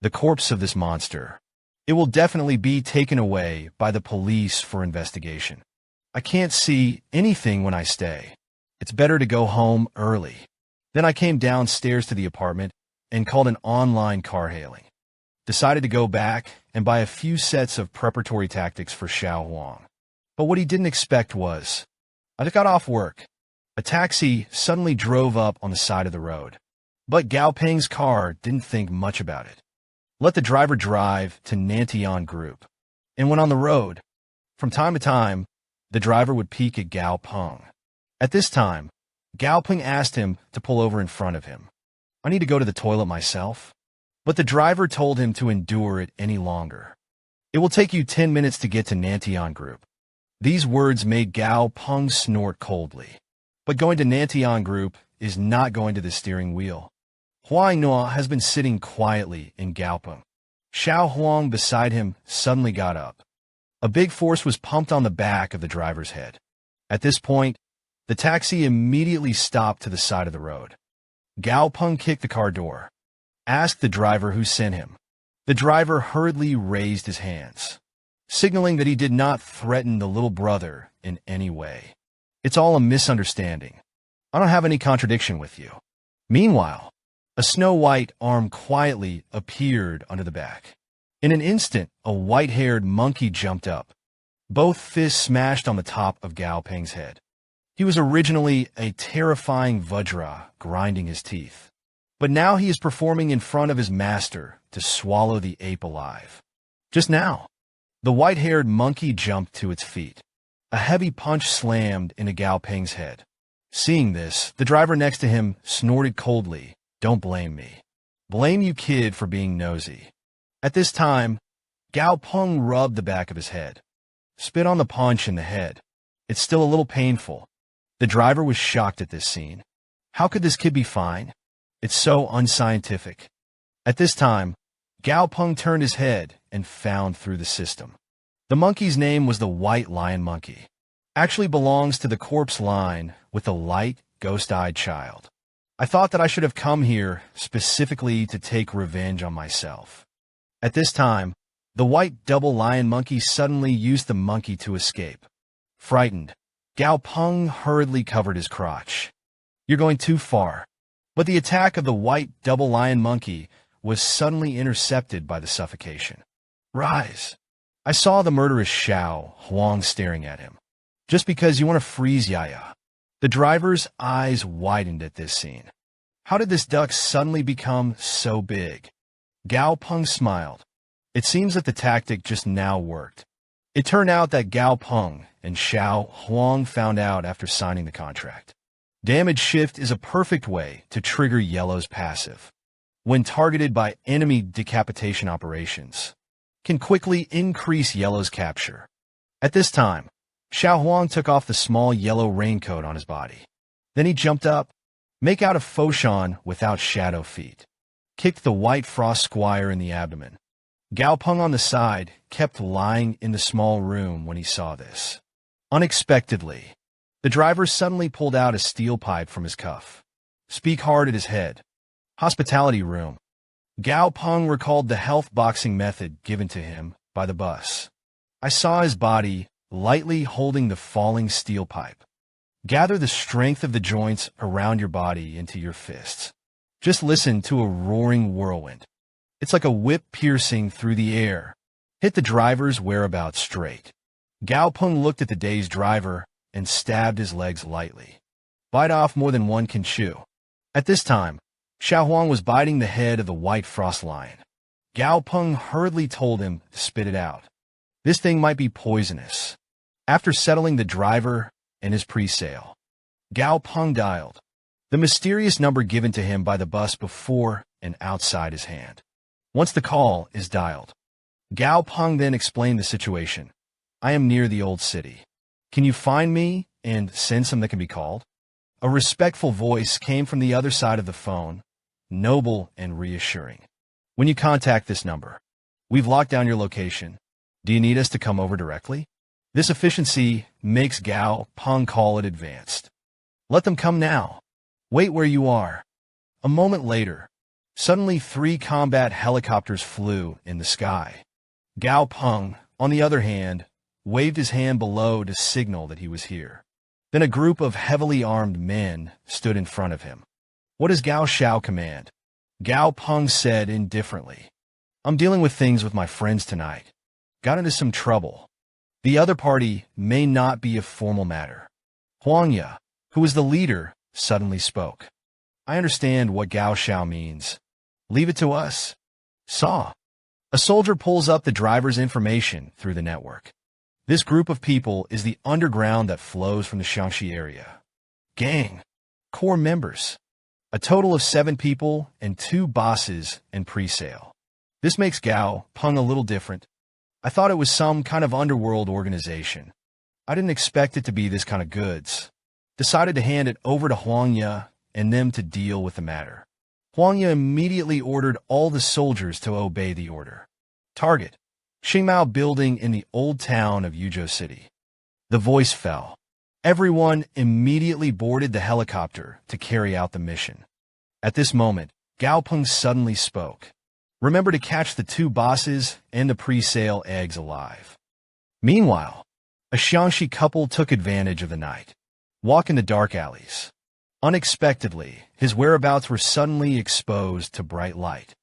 The corpse of this monster. It will definitely be taken away by the police for investigation. I can't see anything when I stay. It's better to go home early." Then I came downstairs to the apartment and called an online car hailing. Decided to go back and buy a few sets of preparatory tactics for Xiao Huang. But what he didn't expect was, I got off work. A taxi suddenly drove up on the side of the road. But Gao Peng's car didn't think much about it. Let the driver drive to Nantian Group. And when on the road, from time to time, the driver would peek at Gao Peng. At this time, Gao Peng asked him to pull over in front of him. "I need to go to the toilet myself." But the driver told him to endure it any longer. "It will take you 10 minutes to get to Nantian Group." These words made Gao Peng snort coldly. But going to Nantian Group is not going to the steering wheel. Huang Nua has been sitting quietly in Gao Peng. Xiao Huang beside him suddenly got up. A big force was pumped on the back of the driver's head. At this point, the taxi immediately stopped to the side of the road. Gao Peng kicked the car door, asked the driver who sent him. The driver hurriedly raised his hands, signaling that he did not threaten the little brother in any way. "It's all a misunderstanding. I don't have any contradiction with you." Meanwhile, a snow-white arm quietly appeared under the back. In an instant, a white-haired monkey jumped up. Both fists smashed on the top of Gao Peng's head. He was originally a terrifying Vajra grinding his teeth. But now he is performing in front of his master to swallow the ape alive. Just now, the white-haired monkey jumped to its feet. A heavy punch slammed into Gao Peng's head. Seeing this, the driver next to him snorted coldly, "Don't blame me. Blame you, kid, for being nosy." At this time, Gao Peng rubbed the back of his head. Spit on the punch in the head. It's still a little painful. The driver was shocked at this scene. How could this kid be fine? It's so unscientific. At this time, Gao Peng turned his head and found through the system. The monkey's name was the White Lion Monkey. Actually belongs to the corpse line with the light, ghost-eyed child. I thought that I should have come here specifically to take revenge on myself. At this time, the white double lion monkey suddenly used the monkey to escape. Frightened, Gao Peng hurriedly covered his crotch. "You're going too far." But the attack of the white double lion monkey was suddenly intercepted by the suffocation. "Rise." I saw the murderous Xiao Huang staring at him. "Just because you want to freeze Yaya." The driver's eyes widened at this scene. How did this duck suddenly become so big? Gao Peng smiled. It seems that the tactic just now worked. It turned out that Gao Peng and Xiao Huang found out after signing the contract. Damage shift is a perfect way to trigger Yellow's passive. When targeted by enemy decapitation operations, can quickly increase Yellow's capture. At this time, Xiao Huang took off the small yellow raincoat on his body. Then he jumped up, make out a Foshan without shadow feet, kicked the white frost squire in the abdomen. Gao Peng on the side kept lying in the small room when he saw this. Unexpectedly, the driver suddenly pulled out a steel pipe from his cuff. Speak hard at his head. Hospitality room. Gao Peng recalled the health boxing method given to him by the bus. I saw his body lightly holding the falling steel pipe. Gather the strength of the joints around your body into your fists. Just listen to a roaring whirlwind. It's like a whip piercing through the air. Hit the driver's whereabouts straight. Gao Peng looked at the dazed driver and stabbed his legs lightly. Bite off more than one can chew. At this time, Xiao Huang was biting the head of the white frost lion. Gao Peng hurriedly told him to spit it out. This thing might be poisonous. After settling the driver and his pre-sale, Gao Peng dialed the mysterious number given to him by the bus before and outside his hand. Once the call is dialed, Gao Peng then explained the situation. I am near the old city. Can you find me and send some that can be called? A respectful voice came from the other side of the phone, noble and reassuring. When you contact this number, we've locked down your location. Do you need us to come over directly? This efficiency makes Gao Peng call it advanced. Let them come now. Wait where you are. A moment later, suddenly 3 combat helicopters flew in the sky. Gao Peng, on the other hand, waved his hand below to signal that he was here. Then a group of heavily armed men stood in front of him. What does Gao Xiao command? Gao Peng said indifferently. I'm dealing with things with my friends tonight. Got into some trouble. The other party may not be a formal matter. Huangya, who was the leader, suddenly spoke. I understand what Gao Xiao means. Leave it to us. Saw. A soldier pulls up the driver's information through the network. This group of people is the underground that flows from the Shaanxi area. Gang. Core members. A total of 7 people and 2 bosses and pre-sale. This makes Gao Peng a little different. I thought it was some kind of underworld organization. I didn't expect it to be this kind of goods. Decided to hand it over to Huangya and them to deal with the matter. Huangya immediately ordered all the soldiers to obey the order. Target: Xingmao building in the old town of Yuzhou City. The voice fell. Everyone immediately boarded the helicopter to carry out the mission. At this moment, Gao Peng suddenly spoke. Remember to catch the 2 bosses and the pre-sale eggs alive. Meanwhile, a Shaanxi couple took advantage of the night. Walk in the dark alleys. Unexpectedly, his whereabouts were suddenly exposed to bright light.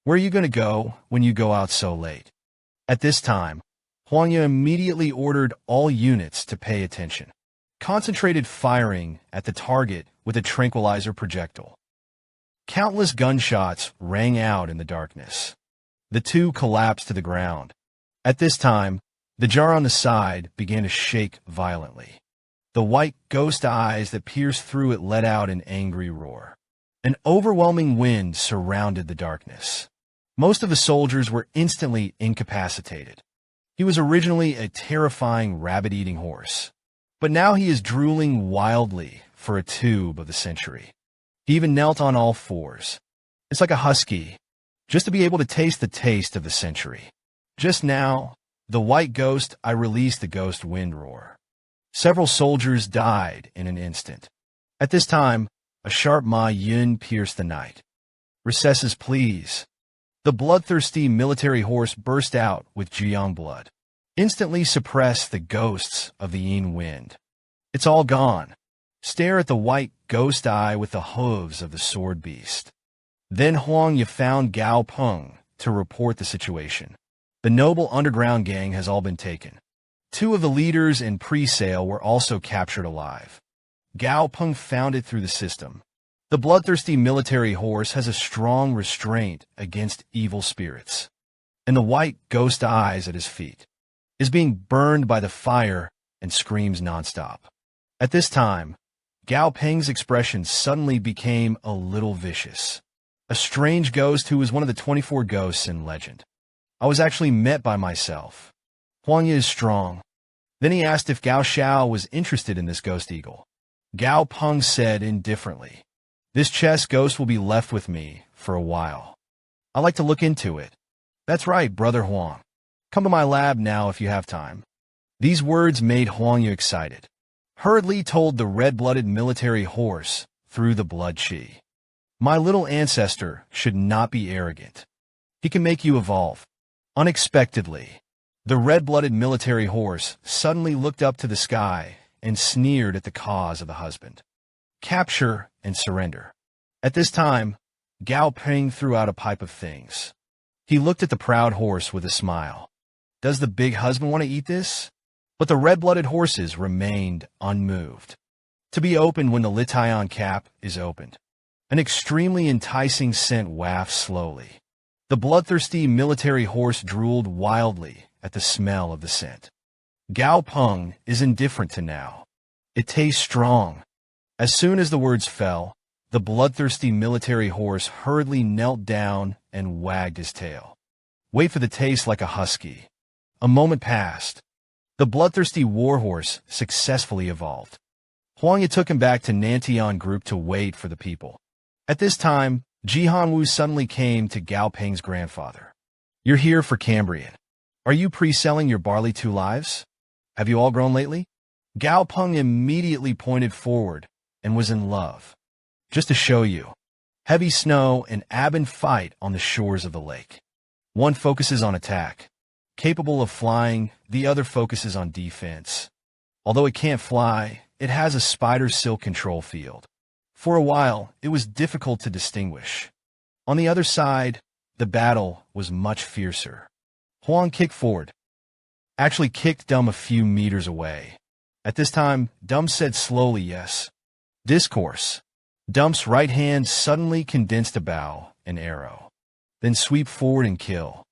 Where are you going to go when you go out so late? At this time, Huangya immediately ordered all units to pay attention. Concentrated firing at the target with a tranquilizer projectile. Countless gunshots rang out in the darkness. The 2 collapsed to the ground. At this time, the jar on the side began to shake violently. The white ghost eyes that pierced through it let out an angry roar. An overwhelming wind surrounded the darkness. Most of the soldiers were instantly incapacitated. He was originally a terrifying rabbit-eating horse, but now he is drooling wildly for a tube of the century. He even knelt on all 4s. It's like a husky, just to be able to taste the taste of the century. Just now, the white ghost, I released the ghost wind roar. Several soldiers died in an instant. At this time, a sharp Ma Yun pierced the night. Recesses, please. The bloodthirsty military horse burst out with Jiang blood. Instantly suppressed the ghosts of the Yin wind. It's all gone. Stare at the white ghost eye with the hooves of the sword beast. Then Huangya found Gao Peng to report the situation. The noble underground gang has all been taken. 2 of the leaders in pre-sale were also captured alive. Gao Peng found it through the system. The bloodthirsty military horse has a strong restraint against evil spirits. And the white ghost eyes at his feet is being burned by the fire and screams nonstop. At this time, Gao Peng's expression suddenly became a little vicious. A strange ghost who was one of the 24 ghosts in legend. I was actually met by myself. Huangya is strong. Then he asked if Gao Xiao was interested in this ghost eagle. Gao Peng said indifferently, this chess ghost will be left with me for a while. I like to look into it. That's right, Brother Huang. Come to my lab now if you have time. These words made Huangya excited. Hurriedly told the red-blooded military horse through the blood chi. My little ancestor should not be arrogant. He can make you evolve. Unexpectedly, the red-blooded military horse suddenly looked up to the sky and sneered at the cause of the husband. Capture and surrender. At this time, Gao Peng threw out a pipe of things. He looked at the proud horse with a smile. Does the big husband want to eat this? But the red-blooded horses remained unmoved. To be opened when the Litaon cap is opened. An extremely enticing scent wafts slowly. The bloodthirsty military horse drooled wildly at the smell of the scent. Gao Peng is indifferent to now. It tastes strong. As soon as the words fell, the bloodthirsty military horse hurriedly knelt down and wagged his tail. Wait for the taste like a husky. A moment passed. The bloodthirsty warhorse successfully evolved. Huangya took him back to Nantian Group to wait for the people. At this time, Jihanwu suddenly came to Gao Peng's grandfather. You're here for Cambrian. Are you pre-selling your barley 2 lives? Have you all grown lately? Gao Peng immediately pointed forward and was in love. Just to show you, heavy snow and ebb and fight on the shores of the lake. One focuses on attack. Capable of flying, the other focuses on defense. Although it can't fly, it has a spider silk control field. For a while, it was difficult to distinguish. On the other side, the battle was much fiercer. Huang kicked forward. Actually kicked Dum a few meters away. At this time, Dum said slowly yes. Discourse. Dum's right hand suddenly condensed a bow, an arrow. Then sweep forward and kill.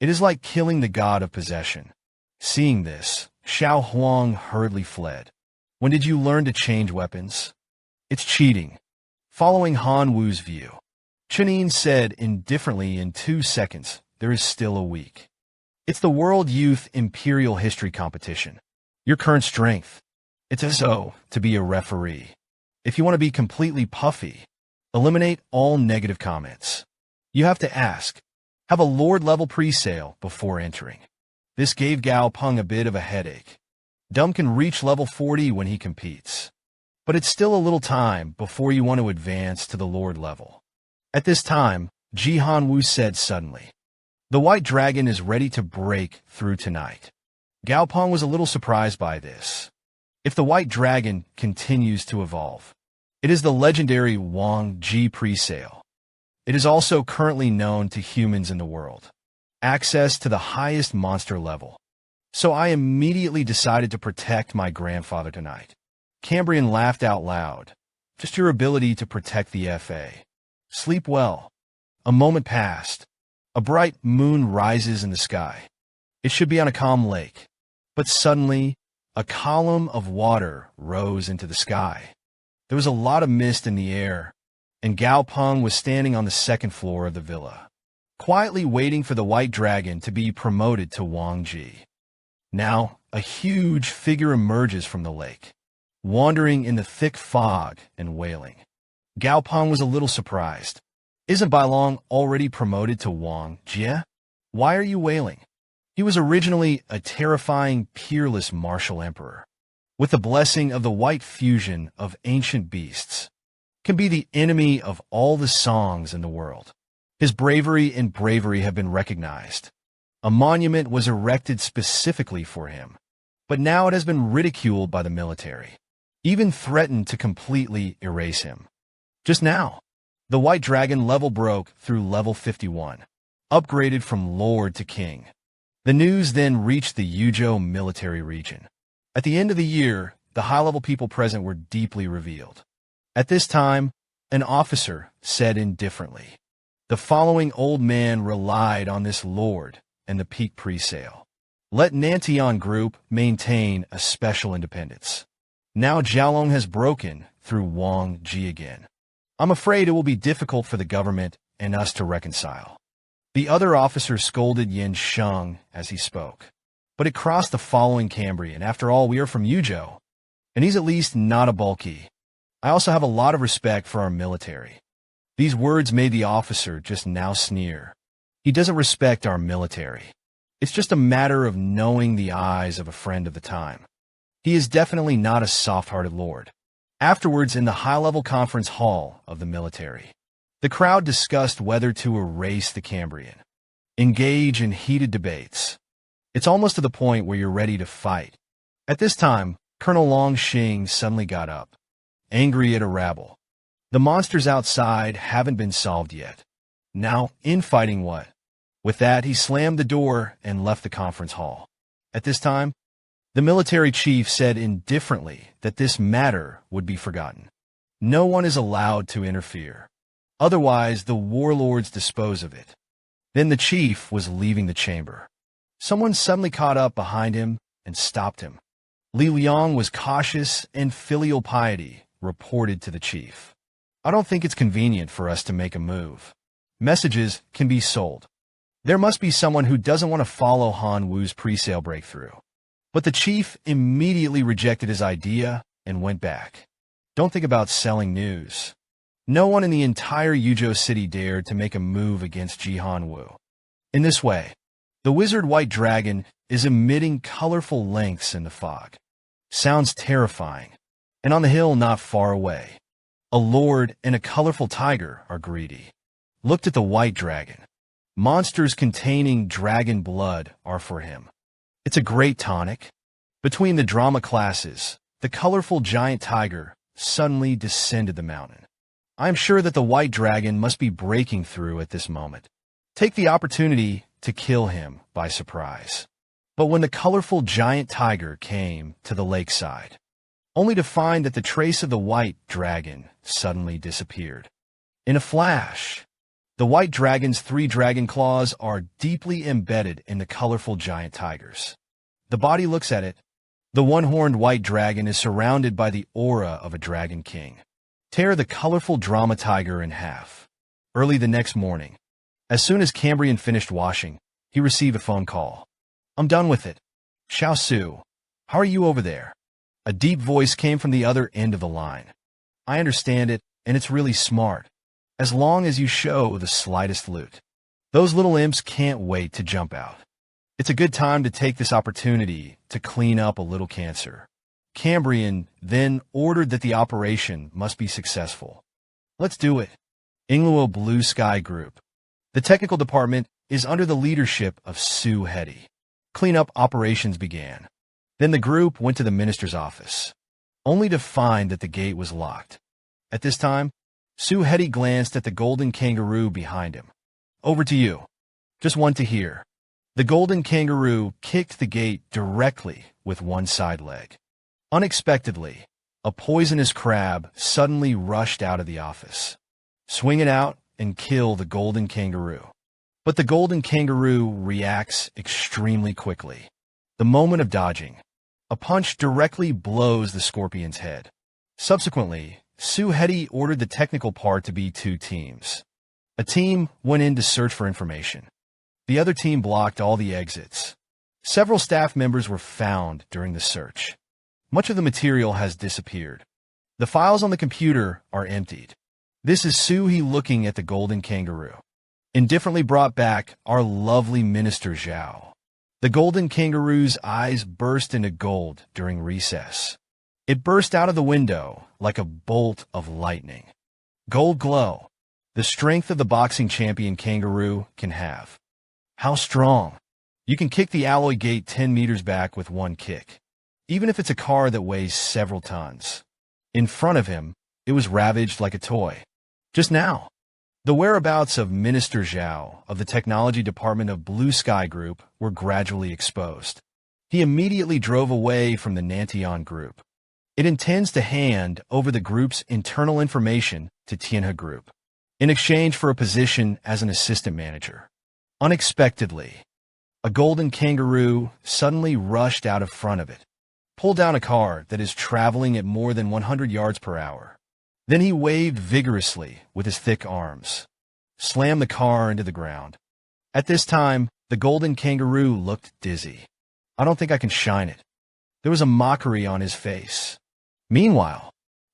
It is like killing the god of possession. Seeing this, Xiao Huang hurriedly fled. When did you learn to change weapons? It's cheating. Following Han Wu's view, Chunin said indifferently in 2 seconds, there is still a week. It's the World Youth Imperial History Competition. Your current strength. It's as though to be a referee. If you want to be completely puffy, eliminate all negative comments. You have to ask, have a Lord-level pre-sale before entering. This gave Gao Peng a bit of a headache. Dum can reach level 40 when he competes. But it's still a little time before you want to advance to the Lord level. At this time, Jihan Wu said suddenly, the White Dragon is ready to break through tonight. Gao Peng was a little surprised by this. If the White Dragon continues to evolve, it is the legendary Wang Ji pre-sale. It is also currently known to humans in the world. Access to the highest monster level. So I immediately decided to protect my grandfather tonight. Cambrian laughed out loud. Just your ability to protect the FA. Sleep well. A moment passed. A bright moon rises in the sky. It should be on a calm lake. But suddenly, a column of water rose into the sky. There was a lot of mist in the air, and Gao Peng was standing on the 2nd floor of the villa, quietly waiting for the White Dragon to be promoted to Wang Ji. Now, a huge figure emerges from the lake, wandering in the thick fog and wailing. Gao Peng was a little surprised. Isn't Bai Long already promoted to Wang Jie? Why are you wailing? He was originally a terrifying, peerless martial emperor, with the blessing of the white fusion of ancient beasts, can be the enemy of all the songs in the world. His bravery and bravery have been recognized. A monument was erected specifically for him, but now it has been ridiculed by the military, even threatened to completely erase him. Just now, the White Dragon level broke through level 51, upgraded from Lord to King. The news then reached the Yuzhou military region. At the end of the year, the high-level people present were deeply revealed. At this time, an officer said indifferently, the following old man relied on this lord and the peak pre-sale. Let Nantian Group maintain a special independence. Now Jialong has broken through Wang Ji again. I'm afraid it will be difficult for the government and us to reconcile. The other officer scolded Yin Sheng as he spoke. But it crossed the following Cambrian. After all, we are from Yuzhou, and he's at least not a bulky. I also have a lot of respect for our military. These words made the officer just now sneer. He doesn't respect our military. It's just a matter of knowing the eyes of a friend of the time. He is definitely not a soft-hearted lord. Afterwards, in the high-level conference hall of the military, the crowd discussed whether to erase the Cambrian, engage in heated debates. It's almost to the point where you're ready to fight. At this time, Colonel Long Xing suddenly got up, angry at a rabble. The monsters outside haven't been solved yet. Now, infighting what? With that, he slammed the door and left the conference hall. At this time, the military chief said indifferently that this matter would be forgotten. No one is allowed to interfere. Otherwise, the warlords dispose of it. Then the chief was leaving the chamber. Someone suddenly caught up behind him and stopped him. Li Liang was cautious and filial piety, reported to the chief. I don't think it's convenient for us to make a move. Messages can be sold. There must be someone who doesn't want to follow Han Wu's pre-sale breakthrough. But the chief immediately rejected his idea and went back. Don't think about selling news. No one in the entire Yuzhou city dared to make a move against Han Wu. In this way, the wizard white dragon is emitting colorful lengths in the fog. Sounds terrifying. And on the hill not far away, a lord and a colorful tiger are greedy. Looked at the white dragon. Monsters containing dragon blood are for him. It's a great tonic. Between the drama classes, the colorful giant tiger suddenly descended the mountain. I am sure that the white dragon must be breaking through at this moment. Take the opportunity to kill him by surprise. But when the colorful giant tiger came to the lakeside, only to find that the trace of the white dragon suddenly disappeared. In a flash, the white dragon's 3 dragon claws are deeply embedded in the colorful giant tigers. The body looks at it. The one-horned white dragon is surrounded by the aura of a dragon king. Tear the colorful drama tiger in half. Early the next morning, as soon as Cambrian finished washing, he received a phone call. I'm done with it. Xiao Su, how are you over there? A deep voice came from the other end of the line. I understand it, and it's really smart. As long as you show the slightest loot. Those little imps can't wait to jump out. It's a good time to take this opportunity to clean up a little cancer. Cambrian then ordered that the operation must be successful. Let's do it. Ingluo Blue Sky Group. The technical department is under the leadership of Su Hedi. Cleanup operations began. Then the group went to the minister's office, only to find that the gate was locked. At this time, Su Hedi glanced at the golden kangaroo behind him. Over to you. Just want to hear. The golden kangaroo kicked the gate directly with one side leg. Unexpectedly, a poisonous crab suddenly rushed out of the office. Swing it out and kill the golden kangaroo. But the golden kangaroo reacts extremely quickly. The moment of dodging, a punch directly blows the scorpion's head. Subsequently, Su Hedi ordered the technical part to be 2 teams. A team went in to search for information. The other team blocked all the exits. Several staff members were found during the search. Much of the material has disappeared. The files on the computer are emptied. This is Su He looking at the golden kangaroo. Indifferently brought back our lovely Minister Zhao. The golden kangaroo's eyes burst into gold during recess. It burst out of the window like a bolt of lightning. Gold glow, the strength of the boxing champion kangaroo can have. How strong? You can kick the alloy gate 10 meters back with one kick, even if it's a car that weighs several tons. In front of him, it was ravaged like a toy. Just now, the whereabouts of Minister Zhao of the Technology Department of Blue Sky Group were gradually exposed. He immediately drove away from the Nantian Group. It intends to hand over the group's internal information to Tianhe Group, in exchange for a position as an assistant manager. Unexpectedly, a golden kangaroo suddenly rushed out of front of it, pulled down a car that is traveling at more than 100 yards per hour. Then he waved vigorously with his thick arms, slammed the car into the ground. At this time, the golden kangaroo looked dizzy. I don't think I can shine it. There was a mockery on his face. Meanwhile,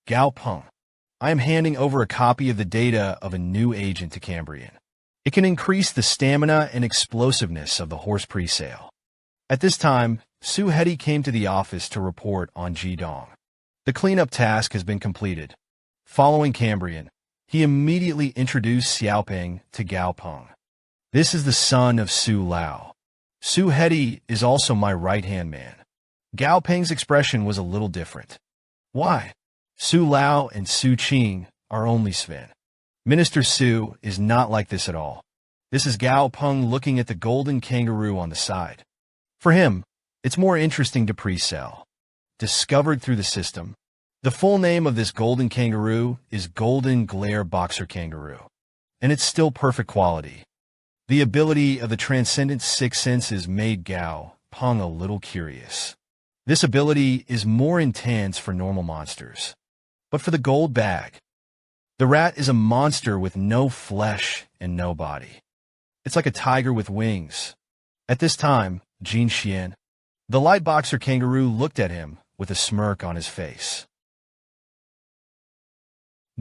Gao Peng, I am handing over a copy of the data of a new agent to Cambrian. It can increase the stamina and explosiveness of the horse pre-sale. At this time, Su Hedi came to the office to report on Jidong. The cleanup task has been completed. Following Cambrian, he immediately introduced Gao Peng to Gao Peng. This is the son of Su Lao. Su Hedi is also my right-hand man. Gao Peng's expression was a little different. Why? Su Lao and Su Qing are only Sven. Minister Su is not like this at all. This is Gao Peng looking at the golden kangaroo on the side. For him, it's more interesting to pre-sell. Discovered through the system. The full name of this golden kangaroo is Golden Glare Boxer Kangaroo, and it's still perfect quality. The ability of the transcendent six senses made Gao Peng a little curious. This ability is more intense for normal monsters. But for the gold bag, the rat is a monster with no flesh and no body. It's like a tiger with wings. At this time, Jin Xian, the light boxer kangaroo, looked at him with a smirk on his face.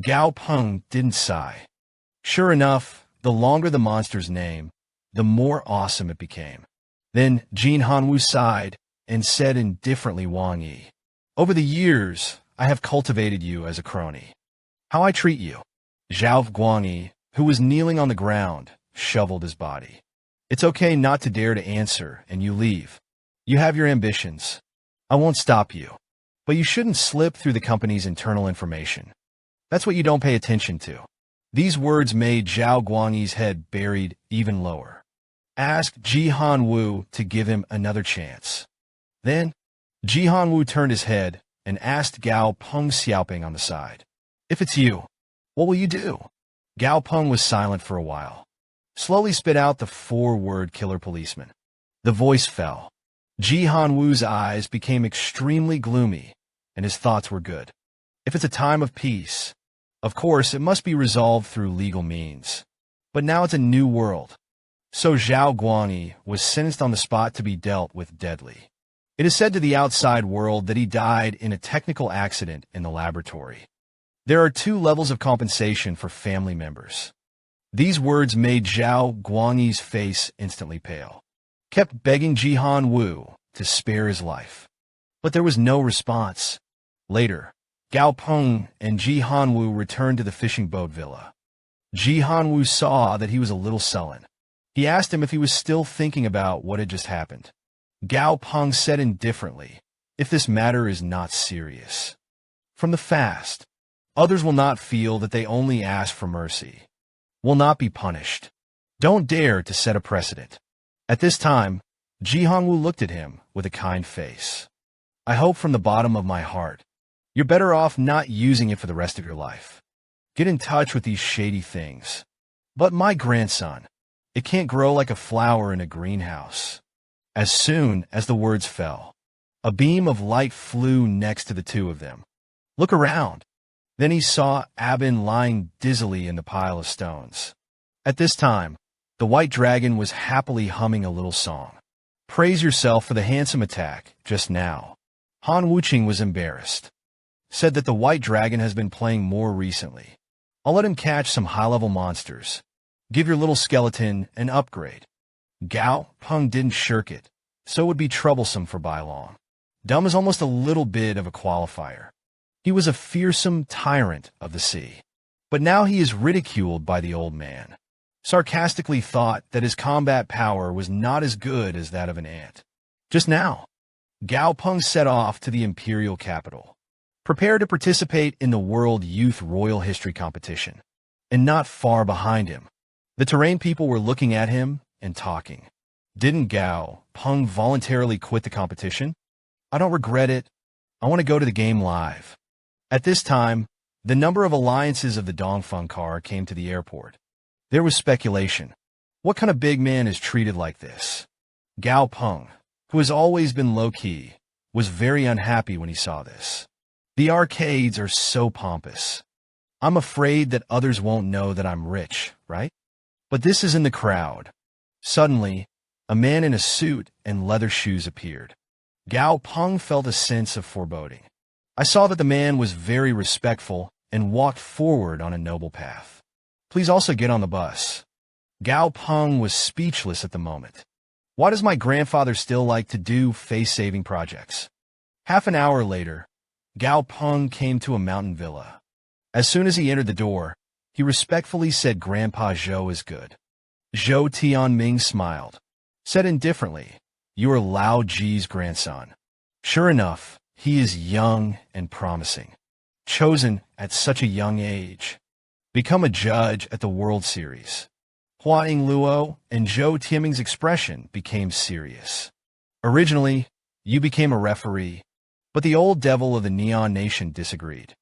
Gao Peng didn't sigh. Sure enough, the longer the monster's name, the more awesome it became. Then Jin Hanwu sighed and said indifferently, Wang Yi, over the years, I have cultivated you as a crony. How I treat you? Zhao Guangyi, who was kneeling on the ground, shoveled his body. It's okay not to dare to answer, and you leave. You have your ambitions. I won't stop you. But you shouldn't slip through the company's internal information. That's what you don't pay attention to. These words made Zhao Guangyi's head buried even lower. Ask Ji Hanwu to give him another chance. Then, Ji Hanwu turned his head and asked Gao Peng Xiaoping on the side, if it's you, what will you do? Gao Peng was silent for a while. Slowly spit out the four-word killer policeman. The voice fell. Ji Hanwu's eyes became extremely gloomy, and his thoughts were good. If it's a time of peace, of course it must be resolved through legal means. But now it's a new world. So Zhao Guangyi was sentenced on the spot to be dealt with deadly. It is said to the outside world that he died in a technical accident in the laboratory. There are 2 levels of compensation for family members. These words made Zhao Guangyi's face instantly pale. Kept begging Ji Hanwu to spare his life. But there was no response. Later, Gao Peng and Ji Hanwu returned to the fishing boat villa. Ji Hanwu saw that he was a little sullen. He asked him if he was still thinking about what had just happened. Gao Peng said indifferently, if this matter is not serious. From the fast, others will not feel that they only ask for mercy, will not be punished. Don't dare to set a precedent. At this time, Ji Hanwu looked at him with a kind face. I hope from the bottom of my heart, you're better off not using it for the rest of your life. Get in touch with these shady things. But my grandson, it can't grow like a flower in a greenhouse. As soon as the words fell, a beam of light flew next to the 2 of them. Look around. Then he saw Abin lying dizzily in the pile of stones. At this time, the white dragon was happily humming a little song. Praise yourself for the handsome attack just now. Han Wuqing was embarrassed. Said that the white dragon has been playing more recently. I'll let him catch some high-level monsters. Give your little skeleton an upgrade. Gao Peng didn't shirk it, so it would be troublesome for Bailong. Dumb is almost a little bit of a qualifier. He was a fearsome tyrant of the sea. But now he is ridiculed by the old man. Sarcastically thought that his combat power was not as good as that of an ant. Just now, Gao Peng set off to the imperial capital, prepared to participate in the World Youth Royal History Competition. And not far behind him, the terrain people were looking at him and talking. Didn't Gao Peng voluntarily quit the competition? I don't regret it. I want to go to the game live. At this time, the number of alliances of the Dongfeng car came to the airport. There was speculation. What kind of big man is treated like this? Gao Peng, who has always been low-key, was very unhappy when he saw this. The arcades are so pompous. I'm afraid that others won't know that I'm rich, right? But this is in the crowd. Suddenly, a man in a suit and leather shoes appeared. Gao Peng felt a sense of foreboding. I saw that the man was very respectful and walked forward on a noble path. Please also get on the bus. Gao Peng was speechless at the moment. Why does my grandfather still like to do face-saving projects? Half an hour later, Gao Peng came to a mountain villa. As soon as he entered the door, he respectfully said Grandpa Zhou is good. Zhou Tianming smiled, said indifferently, you are Lao Ji's grandson. Sure enough, he is young and promising. Chosen at such a young age. Become a judge at the World Series. Hua Yingluo and Zhou Tianming's expression became serious. Originally, you became a referee, but the old devil of the Neon Nation disagreed.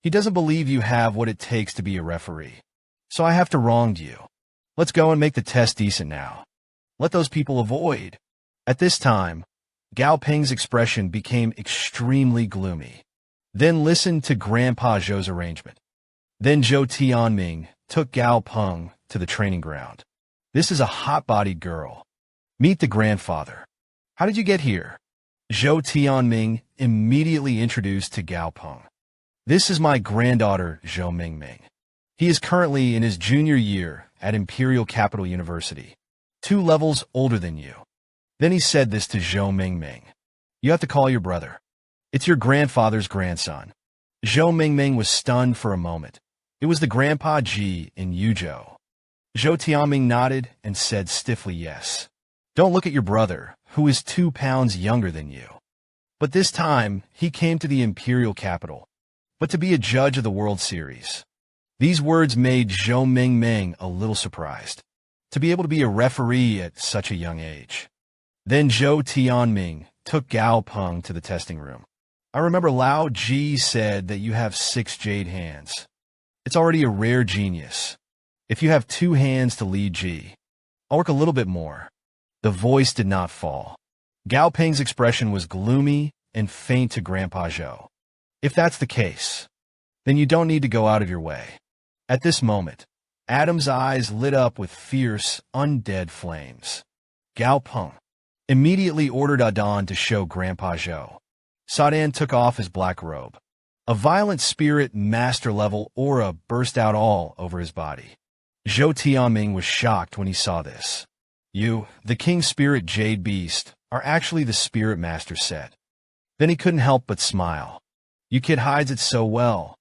He doesn't believe you have what it takes to be a referee. So I have to wrong you. Let's go and make the test decent now. Let those people avoid. At this time, Gao Peng's expression became extremely gloomy. Then listen to Grandpa Zhou's arrangement. Then Zhou Tianming took Gao Peng to the training ground. This is a hot-bodied girl. Meet the grandfather. How did you get here? Zhou Tianming immediately introduced to Gao Peng. This is my granddaughter, Zhou Mingming. He is currently in his junior year at Imperial Capital University, 2 levels older than you. Then he said this to Zhou Mingming. You have to call your brother. It's your grandfather's grandson. Zhou Mingming was stunned for a moment. It was the Grandpa Ji in Yuzhou. Zhou Tianming nodded and said stiffly yes. Don't look at your brother, who is 2 pounds younger than you. But this time, he came to the Imperial Capital, but to be a judge of the World Series. These words made Zhou Mingming a little surprised, to be able to be a referee at such a young age. Then Zhou Tianming took Gao Peng to the testing room. I remember Lao Ji said that you have 6 jade hands. It's already a rare genius. If you have 2 hands to lead Ji, I'll work a little bit more. The voice did not fall. Gao Peng's expression was gloomy and faint to Grandpa Zhou. If that's the case, then you don't need to go out of your way. At this moment, Adam's eyes lit up with fierce, undead flames. Gao Peng immediately ordered Adan to show Grandpa Zhou. Sadan took off his black robe. A violent spirit master-level aura burst out all over his body. Zhou Tianming was shocked when he saw this. You, the King Spirit Jade Beast, are actually the Spirit Master set. Then he couldn't help but smile. You kid hides it so well.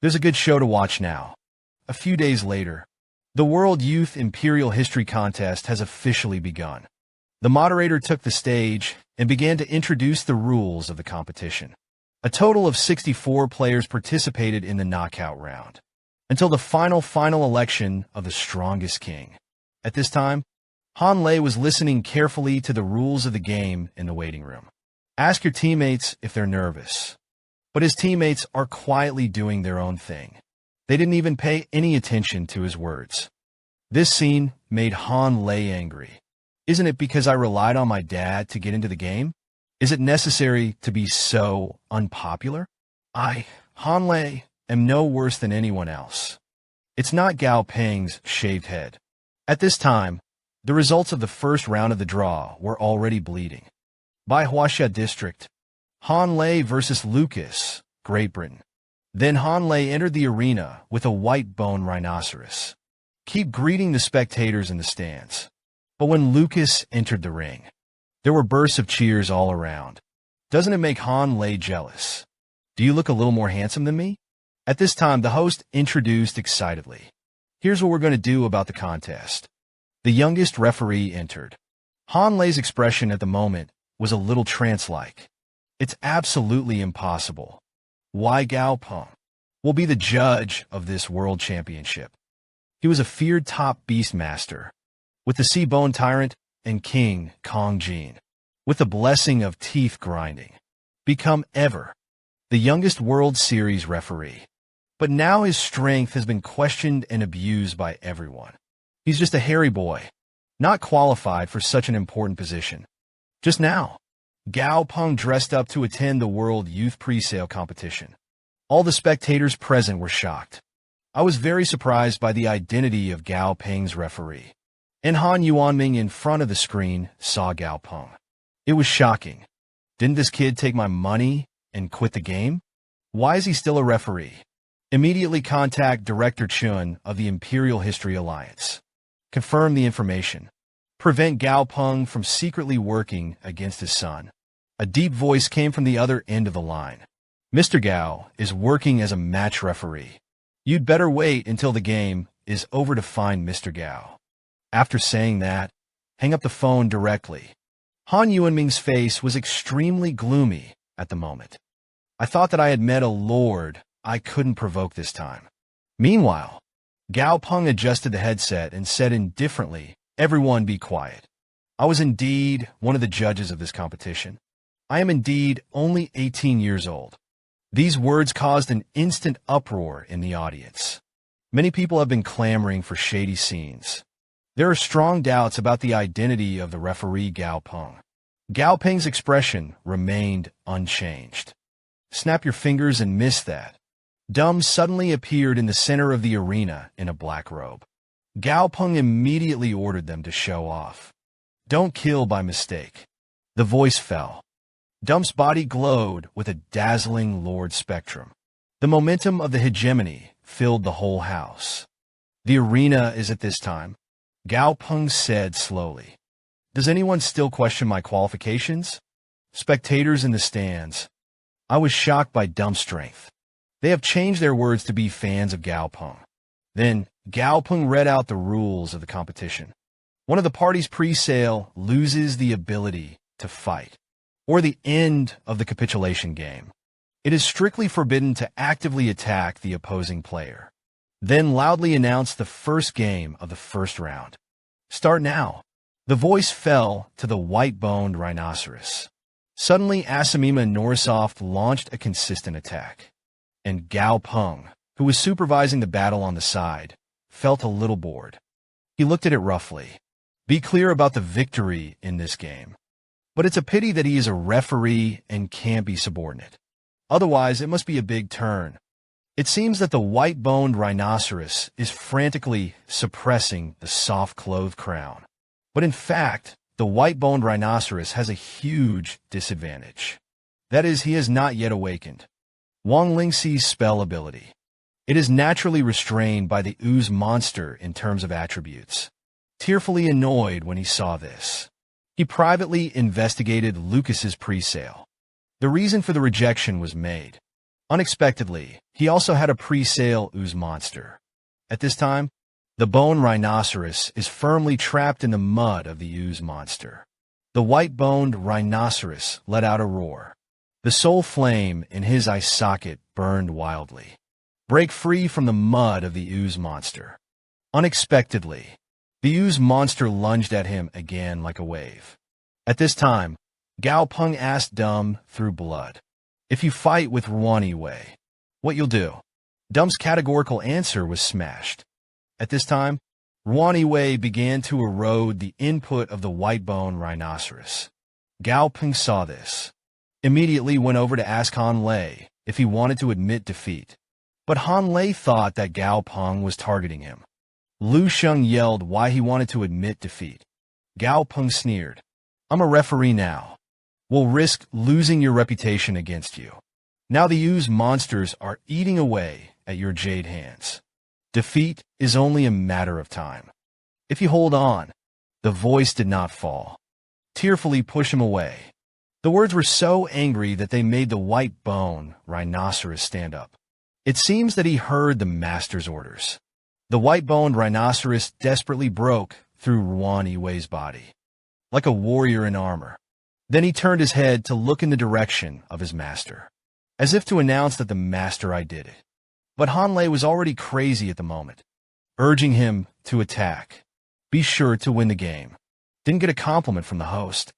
There's a good show to watch now. A few days later, the World Youth Imperial History Contest has officially begun. The moderator took the stage and began to introduce the rules of the competition. A total of 64 players participated in the knockout round, until the final election of the strongest king. At this time, Han Lei was listening carefully to the rules of the game in the waiting room. Ask your teammates if they're nervous. But his teammates are quietly doing their own thing. They didn't even pay any attention to his words. This scene made Han Lei angry. Isn't it because I relied on my dad to get into the game? Is it necessary to be so unpopular? I, Han Lei, am no worse than anyone else. It's not Gao Peng's shaved head. At this time, the results of the first round of the draw were already bleeding. By Huaxia District, Han Lei versus Lucas, Great Britain. Then Han Lei entered the arena with a white-bone rhinoceros. Keep greeting the spectators in the stands. But when Lucas entered the ring, there were bursts of cheers all around. Doesn't it make Han Lei jealous? Do you look a little more handsome than me? At this time, the host introduced excitedly. Here's what we're going to do about the contest. The youngest referee entered. Han Lei's expression at the moment was a little trance-like. It's absolutely impossible. Why Gao Peng will be the judge of this world championship? He was a feared top Beastmaster, with the Sea Bone Tyrant and King Kong Jin, with the blessing of teeth grinding, become ever the youngest World Series referee. But now his strength has been questioned and abused by everyone. He's just a hairy boy, not qualified for such an important position. Just now, Gao Peng dressed up to attend the World Youth Presale competition. All the spectators present were shocked. I was very surprised by the identity of Gao Peng's referee. And Han Yuanming in front of the screen saw Gao Peng. It was shocking. Didn't this kid take my money and quit the game? Why is he still a referee? Immediately contact Director Chun of the Imperial History Alliance. Confirm the information. Prevent Gao Peng from secretly working against his son. A deep voice came from the other end of the line. Mr. Gao is working as a match referee. You'd better wait until the game is over to find Mr. Gao. After saying that, hang up the phone directly. Han Yuanming's face was extremely gloomy at the moment. I thought that I had met a lord I couldn't provoke this time. Meanwhile, Gao Peng adjusted the headset and said indifferently, "Everyone be quiet. I was indeed one of the judges of this competition. I am indeed only 18 years old." These words caused an instant uproar in the audience. Many people have been clamoring for shady scenes. There are strong doubts about the identity of the referee Gao Peng. Gao Peng's expression remained unchanged. Snap your fingers and miss that. Dum suddenly appeared in the center of the arena in a black robe. Gao Peng immediately ordered them to show off. Don't kill by mistake. The voice fell. Dum's body glowed with a dazzling Lord spectrum. The momentum of the hegemony filled the whole house. The arena is at this time, Gao Peng said slowly. Does anyone still question my qualifications? Spectators in the stands. I was shocked by Dum's strength. They have changed their words to be fans of Gao Peng. Then, Gao Peng read out the rules of the competition. One of the parties pre-sale loses the ability to fight, or the end of the capitulation game. It is strictly forbidden to actively attack the opposing player. Then loudly announced the first game of the first round. Start now. The voice fell to the white-boned rhinoceros. Suddenly, Asamima Norisov launched a consistent attack. And Gao Peng, who was supervising the battle on the side, felt a little bored. He looked at it roughly. Be clear about the victory in this game. But it's a pity that he is a referee and can't be subordinate. Otherwise, it must be a big turn. It seems that the white-boned rhinoceros is frantically suppressing the soft-clothed crown. But in fact, the white-boned rhinoceros has a huge disadvantage. That is, he has not yet awakened Wang Lingxi's spell ability. It is naturally restrained by the ooze monster in terms of attributes. Tearfully annoyed when he saw this, he privately investigated Lucas's pre-sale. The reason for the rejection was made. Unexpectedly, he also had a pre-sale ooze monster. At this time, the bone rhinoceros is firmly trapped in the mud of the ooze monster. The white-boned rhinoceros let out a roar. The soul flame in his eye socket burned wildly. Break free from the mud of the ooze monster. Unexpectedly, the ooze monster lunged at him again like a wave. At this time, Gao Peng asked Dum through blood, if you fight with Ruani Wei, what you'll do? Dum's categorical answer was smashed. At this time, Ruani Wei began to erode the input of the white-bone rhinoceros. Gao Peng saw this. Immediately went over to ask Han Lei if he wanted to admit defeat. But Han Lei thought that Gao Peng was targeting him. Lu Sheng yelled why he wanted to admit defeat. Gao Peng sneered. I'm a referee now. We'll risk losing your reputation against you. Now the ooze monsters are eating away at your jade hands. Defeat is only a matter of time. If you hold on, the voice did not fall. Tearfully push him away. The words were so angry that they made the white-bone rhinoceros stand up. It seems that he heard the master's orders. The white-boned rhinoceros desperately broke through Ruani Wei's body, like a warrior in armor. Then he turned his head to look in the direction of his master, as if to announce that the master I did it. But Han Lei was already crazy at the moment, urging him to attack. Be sure to win the game. Didn't get a compliment from the host.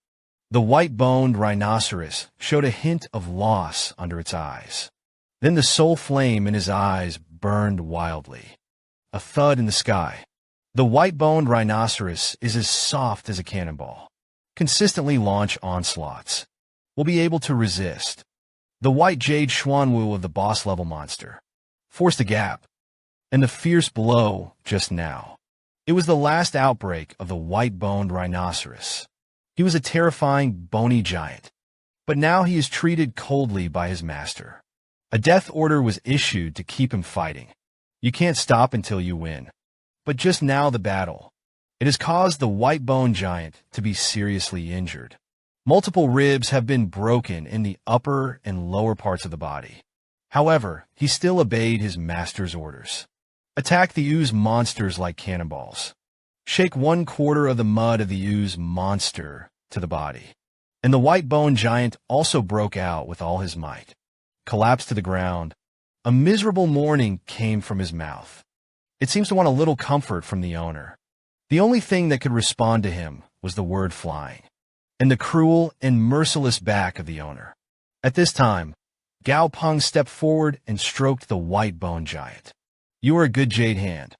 The white-boned rhinoceros showed a hint of loss under its eyes. Then the soul flame in his eyes burned wildly. A thud in the sky. The white-boned rhinoceros is as soft as a cannonball. Consistently launch onslaughts. Will be able to resist. The white jade Xuanwu of the boss-level monster forced a gap. And the fierce blow just now. It was the last outbreak of the white-boned rhinoceros. He was a terrifying, bony giant. But now he is treated coldly by his master. A death order was issued to keep him fighting. You can't stop until you win. But just now the battle. It has caused the white-boned giant to be seriously injured. Multiple ribs have been broken in the upper and lower parts of the body. However, he still obeyed his master's orders. Attack the ooze monsters like cannonballs. Shake 1/4 of the mud of the ooze monster to the body. And the white-boned giant also broke out with all his might. Collapsed to the ground. A miserable mourning came from his mouth. It seems to want a little comfort from the owner. The only thing that could respond to him was the word flying, and the cruel and merciless back of the owner. At this time, Gao Peng stepped forward and stroked the white-boned giant. You are a good jade hand.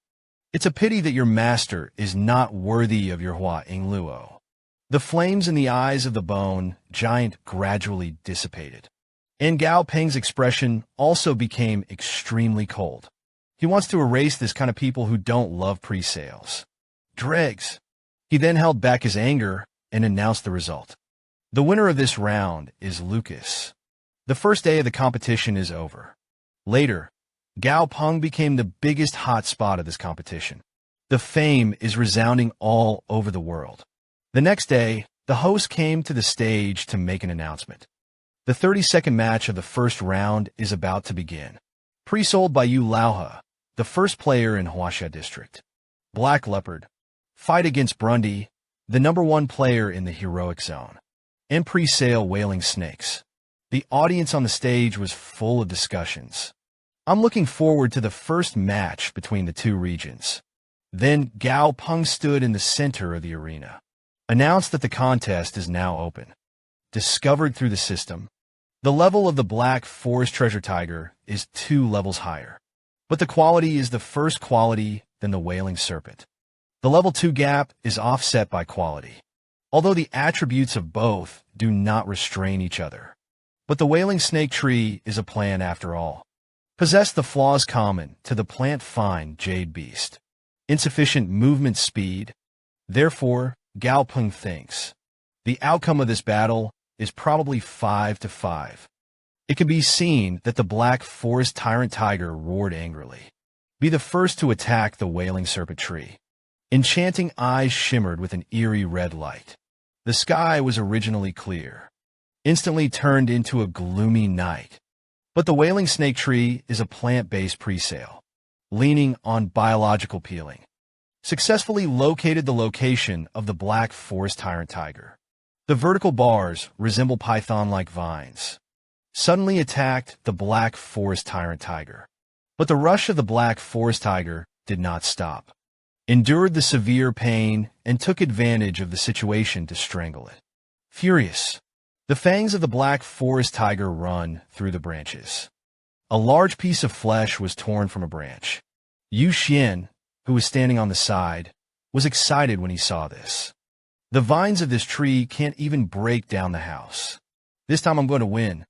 It's a pity that your master is not worthy of your Hua Ing Luo. The flames in the eyes of the bone giant gradually dissipated. And Gao Peng's expression also became extremely cold. He wants to erase this kind of people who don't love pre-sales. Dregs. He then held back his anger and announced the result. The winner of this round is Lucas. The first day of the competition is over. Later, Gao Peng became the biggest hot spot of this competition. The fame is resounding all over the world. The next day, the host came to the stage to make an announcement. The 30-second match of the first round is about to begin. Pre-sold by Yu Laohe, the first player in Huaxia District. Black Leopard. Fight against Brundy, the #1 player in the heroic zone. And pre-sale Wailing Snakes. The audience on the stage was full of discussions. I'm looking forward to the first match between the two regions. Then Gao Peng stood in the center of the arena. Announced that the contest is now open. Discovered through the system. The level of the Black Forest Treasure Tiger is 2 levels higher. But the quality is the first quality than the Wailing Serpent. The level 2 gap is offset by quality. Although the attributes of both do not restrain each other. But the Wailing Snake Tree is a plant after all. Possess the flaws common to the plant fine Jade Beast. Insufficient movement speed. Therefore, Gao Peng thinks the outcome of this battle is probably 5-5. It can be seen that the Black Forest Tyrant Tiger roared angrily. Be the first to attack the Wailing Serpent Tree. Enchanting eyes shimmered with an eerie red light. The sky was originally clear. Instantly turned into a gloomy night. But the Wailing Snake Tree is a plant-based presale, leaning on biological peeling. Successfully located the location of the Black Forest Tyrant Tiger. The vertical bars resemble python-like vines. Suddenly attacked the Black Forest Tyrant Tiger. But the rush of the Black Forest Tiger did not stop. Endured the severe pain and took advantage of the situation to strangle it. Furious, the fangs of the Black Forest Tiger run through the branches. A large piece of flesh was torn from a branch. Yu Xian, who was standing on the side, was excited when he saw this. The vines of this tree can't even break down the house. This time I'm going to win,